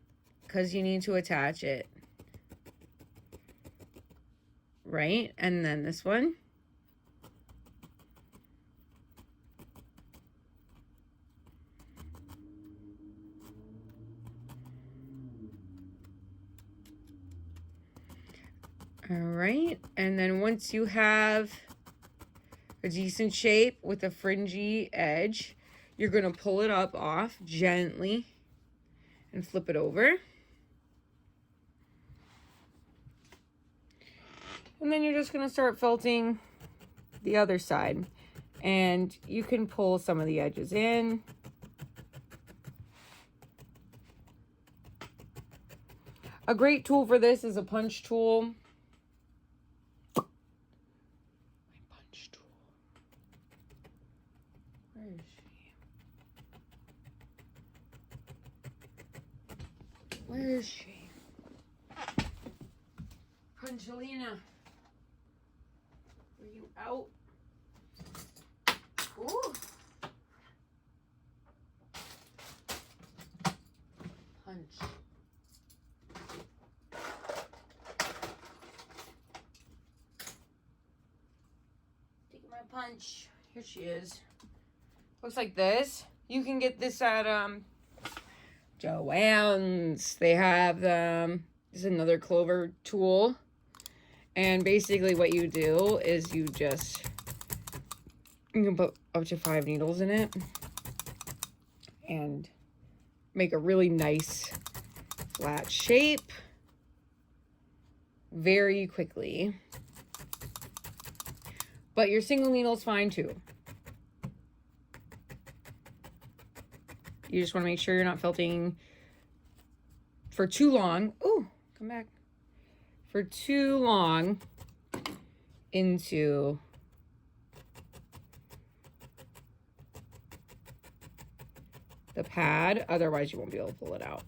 because you need to attach it. Right? And then this one. All right, and then once you have a decent shape with a fringy edge, you're gonna pull it up off gently and flip it over. And then you're just gonna start felting the other side. And you can pull some of the edges in. A great tool for this is a punch tool. Where is she? Punchalina. Are you out? Ooh. Punch. Taking my punch. Here she is. Looks like this. You can get this at Joann's. They have this is another clover tool, and basically what you do is you can put up to 5 needles in it and make a really nice flat shape very quickly. But your single needle is fine too. You just want to make sure you're not felting for too long. Ooh, come back. For too long into the pad. Otherwise, you won't be able to pull it out.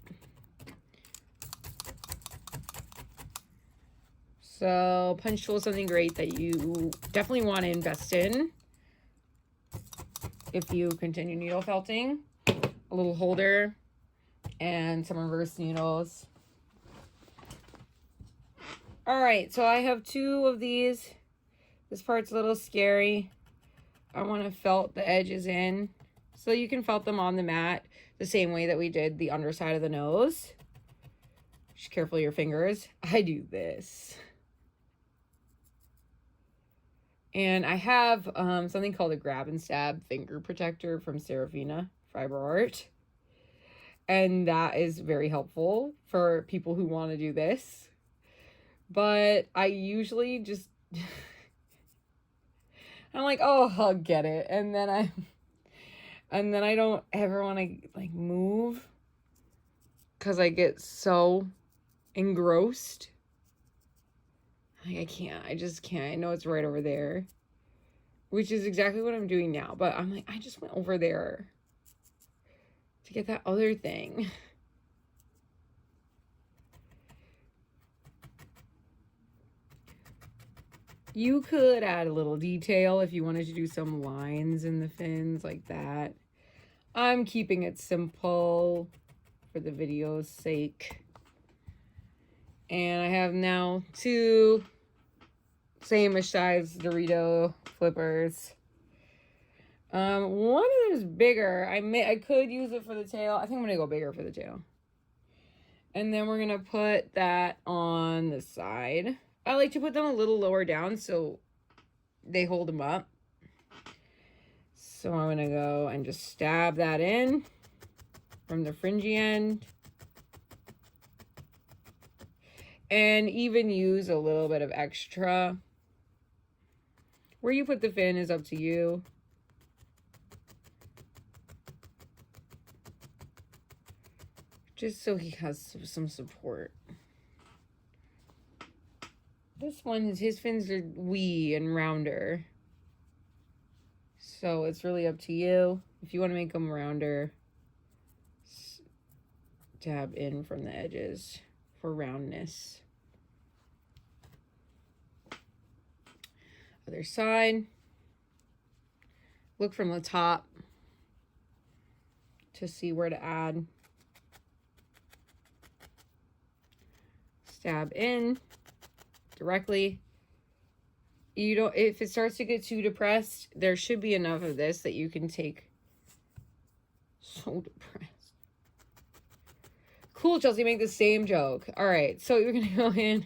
So punch tool is something great that you definitely want to invest in. if you continue needle felting. A little holder and some reverse needles. All right, so I have 2 of these. This part's a little scary. I want to felt the edges in. So you can felt them on the mat the same way that we did the underside of the nose. Just careful your fingers. I do this. And I have something called a grab and stab finger protector from Serafina Fiber Art. And that is very helpful for people who want to do this. But I usually just... I'm like, oh, I'll get it. And then I don't ever want to like move because I get so engrossed. Like I just can't. I know it's right over there, which is exactly what I'm doing now. But I'm like, I just went over there to get that other thing. You could add a little detail if you wanted to do some lines in the fins like that. I'm keeping it simple for the video's sake. And I have now 2 same-ish size Dorito flippers. One of them is bigger. I could use it for the tail. I think I'm going to go bigger for the tail. And then we're going to put that on the side. I like to put them a little lower down so they hold them up. So I'm going to go and just stab that in from the fringy end. And even use a little bit of extra. Where you put the fin is up to you. Just so he has some support. This one, his fins are wee and rounder. So it's really up to you. If you want to make them rounder, dab in from the edges for roundness. Other side. Look from the top to see where to add. Stab in directly. You don't, if it starts to get too depressed, there should be enough of this that you can take. So depressed. Cool, Chelsea, make the same joke. All right, so you're gonna go in.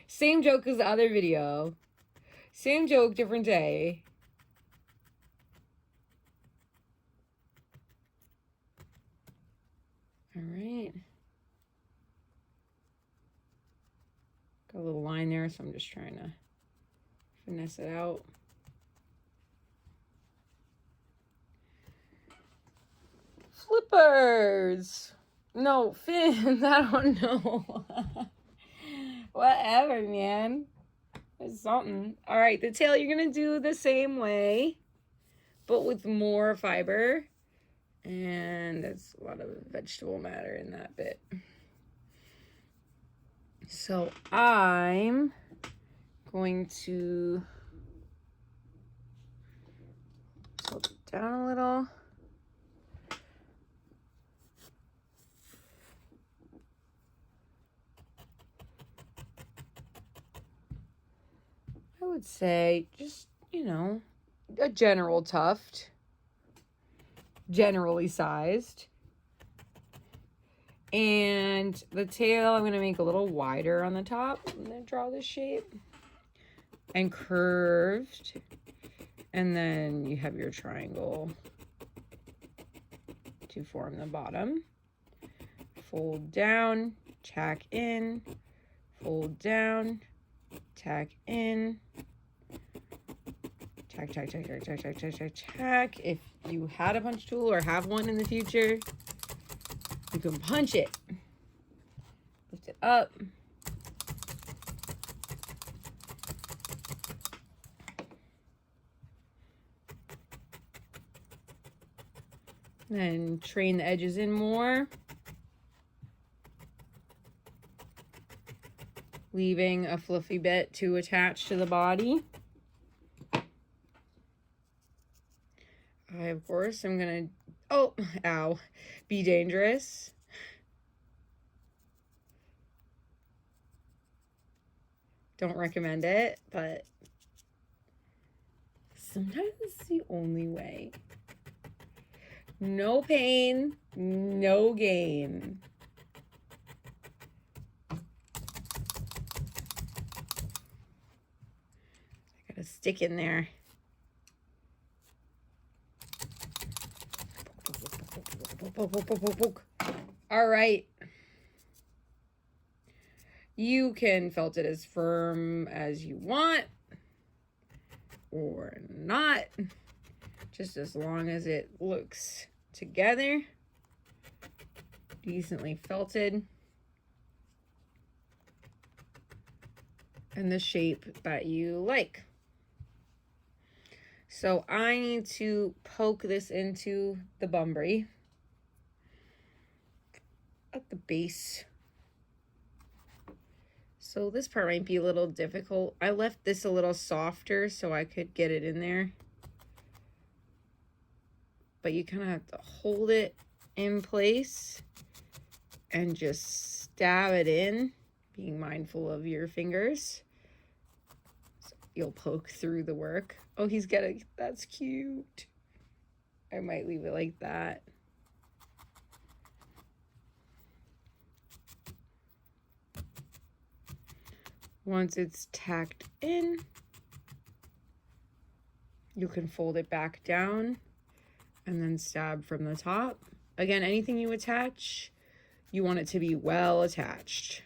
Same joke as the other video. Same joke, different day. All right. Got a little line there, so I'm just trying to finesse it out. Flippers. No, fins. I don't know. Whatever, man. It's something. All right, the tail you're going to do the same way, but with more fiber. And there's a lot of vegetable matter in that bit. So I'm going to tilt it down a little. I would say just, you know, a general tuft, generally sized. And the tail, I'm going to make a little wider on the top. I'm going to draw this shape. And curved. And then you have your triangle to form the bottom. Fold down, tack in, fold down, tack in, tack, tack, tack, tack, tack, tack, tack, tack, tack. If you had a punch tool or have one in the future, you can punch it. Lift it up. Then train the edges in more. Leaving a fluffy bit to attach to the body. I, of course, am gonna, oh, ow, be dangerous. Don't recommend it, but sometimes it's the only way. No pain, no gain. I gotta stick in there. All right. You can felt it as firm as you want or not, just as long as it looks together, decently felted, and the shape that you like. So I need to poke this into the Bunbury at the base. So this part might be a little difficult. I left this a little softer so I could get it in there. But you kind of have to hold it in place and just stab it in, being mindful of your fingers. So you'll poke through the work. Oh, he's got a, that's cute. I might leave it like that. Once it's tacked in, you can fold it back down and then stab from the top. Again, anything you attach, you want it to be well attached.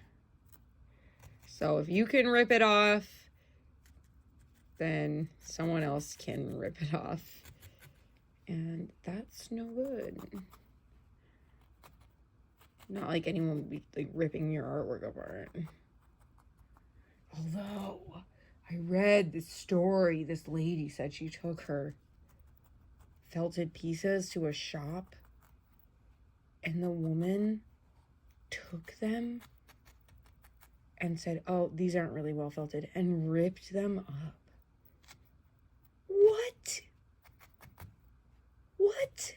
So if you can rip it off, then someone else can rip it off. And that's no good. Not like anyone would be like ripping your artwork apart. Although, I read this story, this lady said she took her felted pieces to a shop, and the woman took them and said, oh, these aren't really well felted, and ripped them up. What? What?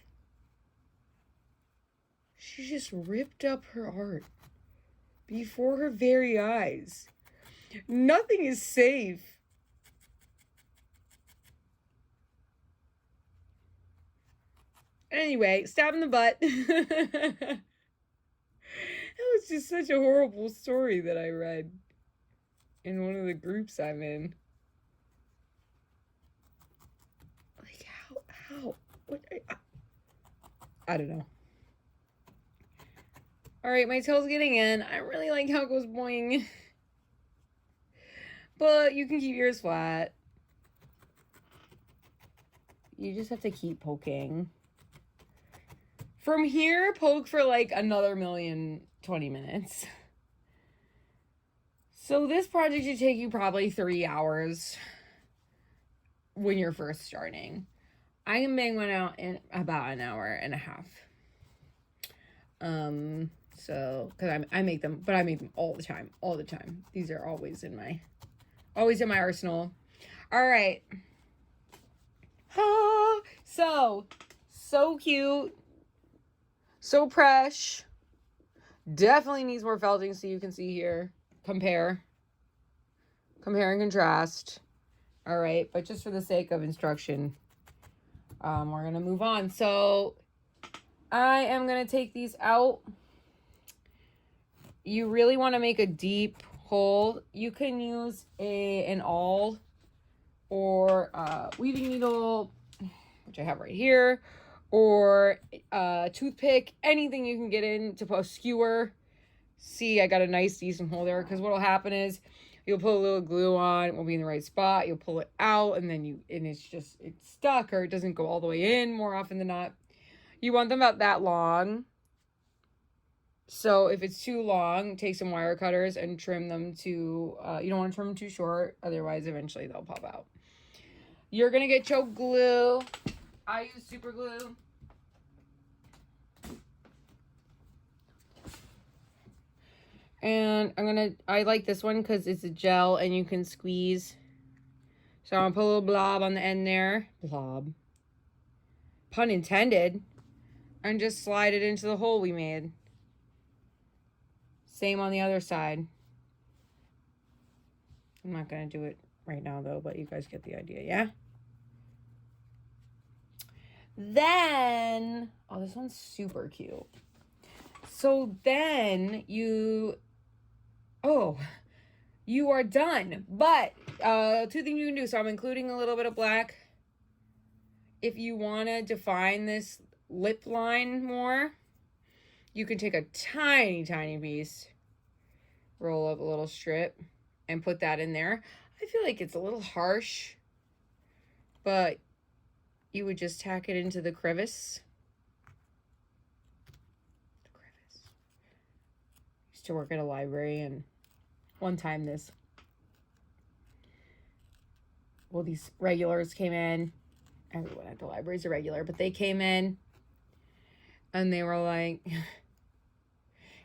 She just ripped up her art before her very eyes. Nothing is safe. Anyway, stab in the butt. That was just such a horrible story that I read in one of the groups I'm in. Like, how? What? I don't know. All right, my tail's getting in. I really like how it goes boing. But you can keep yours flat. You just have to keep poking. From here, poke for like another 20 minutes. So this project should take you probably 3 hours when you're first starting. I can bang one out in about an hour and a half. So, because I make them, but I make them all the time. These are always in my arsenal. All right. Ah, so cute. So fresh. Definitely needs more felting, so you can see here. Compare and contrast. All right, but just for the sake of instruction, we're going to move on. So I am going to take these out. You really want to make a deep hole. You can use an awl or a weaving needle, which I have right here, or a toothpick, anything you can get in to put a skewer. See, I got a nice decent hole there, because what will happen is you'll put a little glue on, it won't be in the right spot, you'll pull it out, and then it's stuck, or it doesn't go all the way in more often than not. You want them about that long. So if it's too long, take some wire cutters and trim them to, you don't want to trim them too short, otherwise eventually they'll pop out. You're going to get your glue. I use super glue. And I like this one because it's a gel and you can squeeze. So I'm going to put a little blob on the end there. Blob. pun intended, and just slide it into the hole we made. Same on the other side. I'm not going to do it right now, though, but you guys get the idea, yeah? Then, oh, this one's super cute. So then you are done. But 2 things you can do. So I'm including a little bit of black. If you want to define this lip line more, you can take a tiny, tiny piece, roll up a little strip, and put that in there. I feel like it's a little harsh, but you would just tack it into the crevice. Used to work at a library, and one time these regulars came in. Everyone at the library is a regular, but they came in and they were like,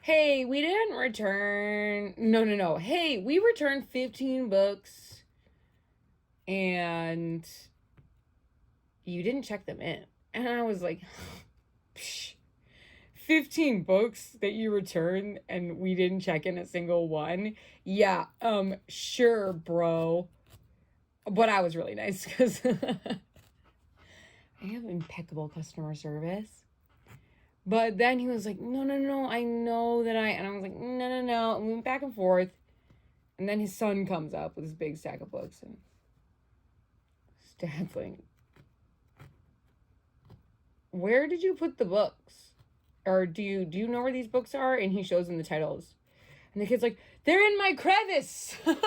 hey, we didn't return. No. Hey, we returned 15 books and you didn't check them in. And I was like, psh, 15 books that you returned and we didn't check in a single one? Yeah, sure, bro. But I was really nice because I have impeccable customer service. But then he was like, no, I know that and I was like, no. And we went back and forth. And then his son comes up with his big stack of books. And his dad's like, where did you put the books? Or do you know where these books are? And he shows him the titles. And the kid's like, they're in my crevice. And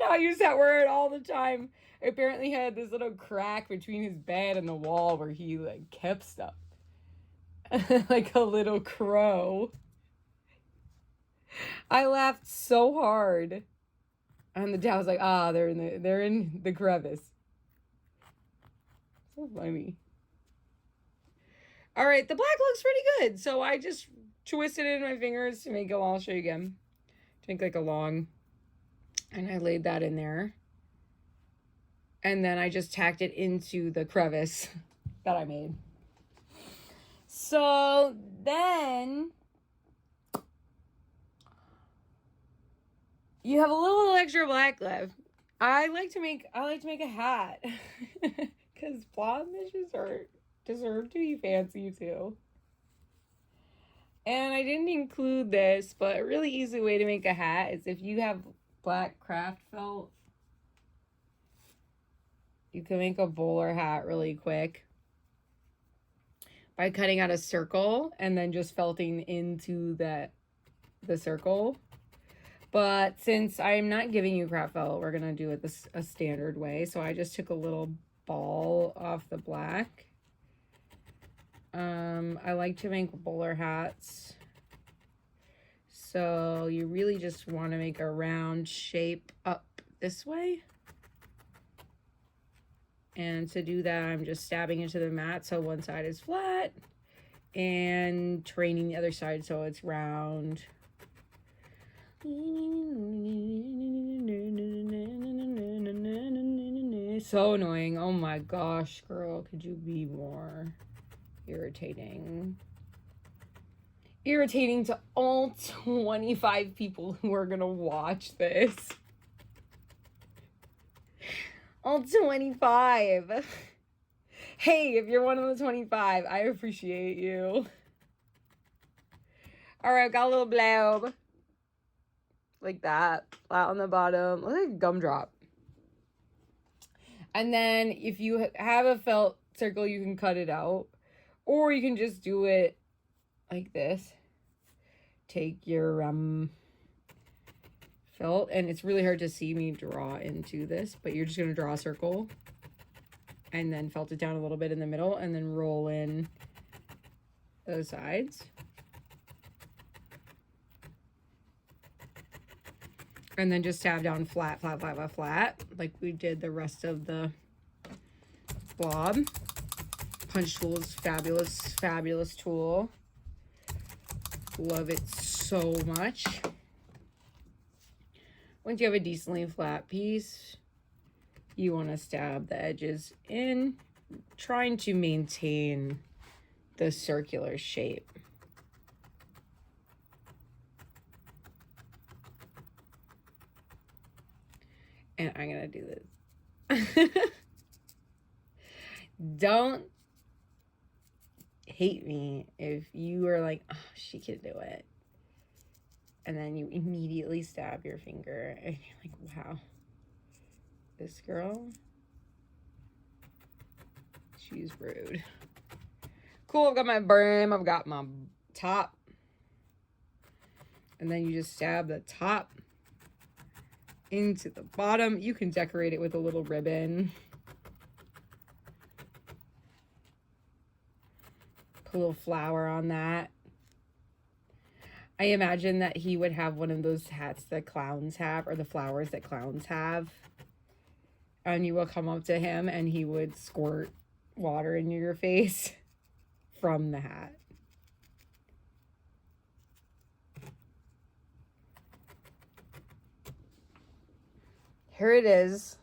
now I use that word all the time. Apparently he had this little crack between his bed and the wall where he like kept stuff. Like a little crow. I laughed so hard. And the dad was like, they're in the crevice. So funny. All right, the black looks pretty good. So I just twisted it in my fingers to make I'll show you again. To make like a long, and I laid that in there. And then I just tacked it into the crevice that I made. So then you have a little extra black left. I like to make a hat because blobfishes deserve to be fancy too. And I didn't include this, but a really easy way to make a hat is if you have black craft felt, you can make a bowler hat really quick by cutting out a circle and then just felting into the circle. But since I'm not giving you craft felt, we're gonna do it a standard way. So I just took a little ball off the black. I like to make bowler hats. So you really just want to make a round shape up this way. And to do that, I'm just stabbing into the mat so one side is flat and training the other side so it's round. So annoying. Oh my gosh, girl, could you be more irritating? Irritating to all 25 people who are gonna watch this. All 25. Hey, if you're one of the 25, I appreciate you. All right, got a little blob. Like that. Flat on the bottom. Look like a gumdrop. And then if you have a felt circle, you can cut it out. Or you can just do it like this. Take your felt, and it's really hard to see me draw into this, but you're just going to draw a circle and then felt it down a little bit in the middle and then roll in those sides. And then just stab down flat, like we did the rest of the blob. Punch tool is fabulous tool. Love it so much. Once you have a decently flat piece, you want to stab the edges in trying to maintain the circular shape. And I'm gonna do this. Don't hate me if you are like, oh, she can do it. And then you immediately stab your finger and you're like, wow, this girl, she's rude. Cool, I've got my brim, I've got my top. And then you just stab the top into the bottom. You can decorate it with a little ribbon. Put a little flower on that. I imagine that he would have one of those hats that clowns have, or the flowers that clowns have. And you will come up to him and he would squirt water into your face from the hat. Here it is.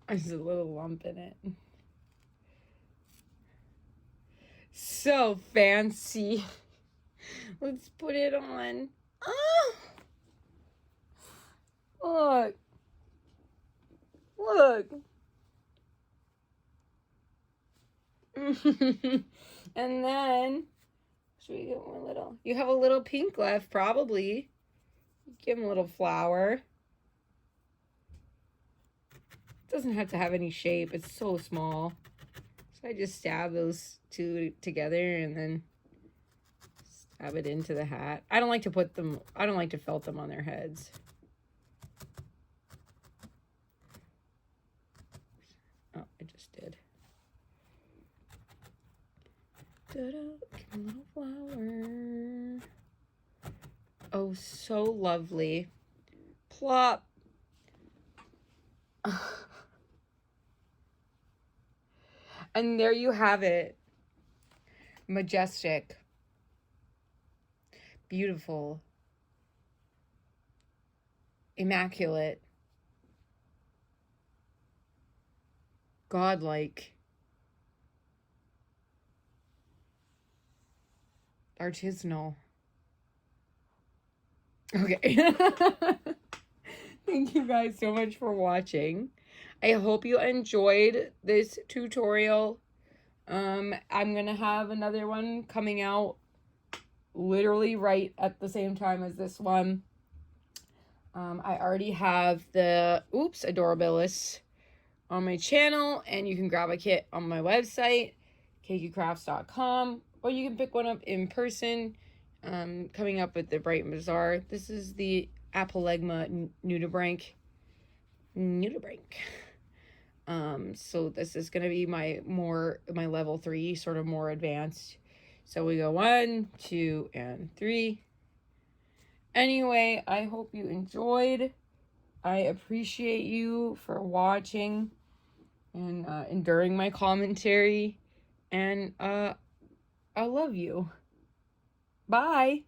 There's a little lump in it. So fancy. Let's put it on. Oh! Look. Look. And then, should we get one little? You have a little pink left, probably. Give him a little flower. Doesn't have to have any shape. It's so small. So I just stab those two together and then stab it into the hat. I don't like to put them, I don't like to felt them on their heads. Oh, I just did. Give a little flower. Oh, so lovely. Plop. And there you have it. Majestic. Beautiful. Immaculate. Godlike. Artisanal. Okay. Thank you guys so much for watching. I hope you enjoyed this tutorial. I'm gonna have another one coming out literally right at the same time as this one. I already have the Adorabilis on my channel, and you can grab a kit on my website, kqcrafts.com, or you can pick one up in person, coming up at the Bright and Bazaar. This is the Apolegma nudibranch. So this is going to be my level 3, sort of more advanced. So we go 1, 2, and 3. Anyway, I hope you enjoyed. I appreciate you for watching and enduring my commentary. And I love you. Bye.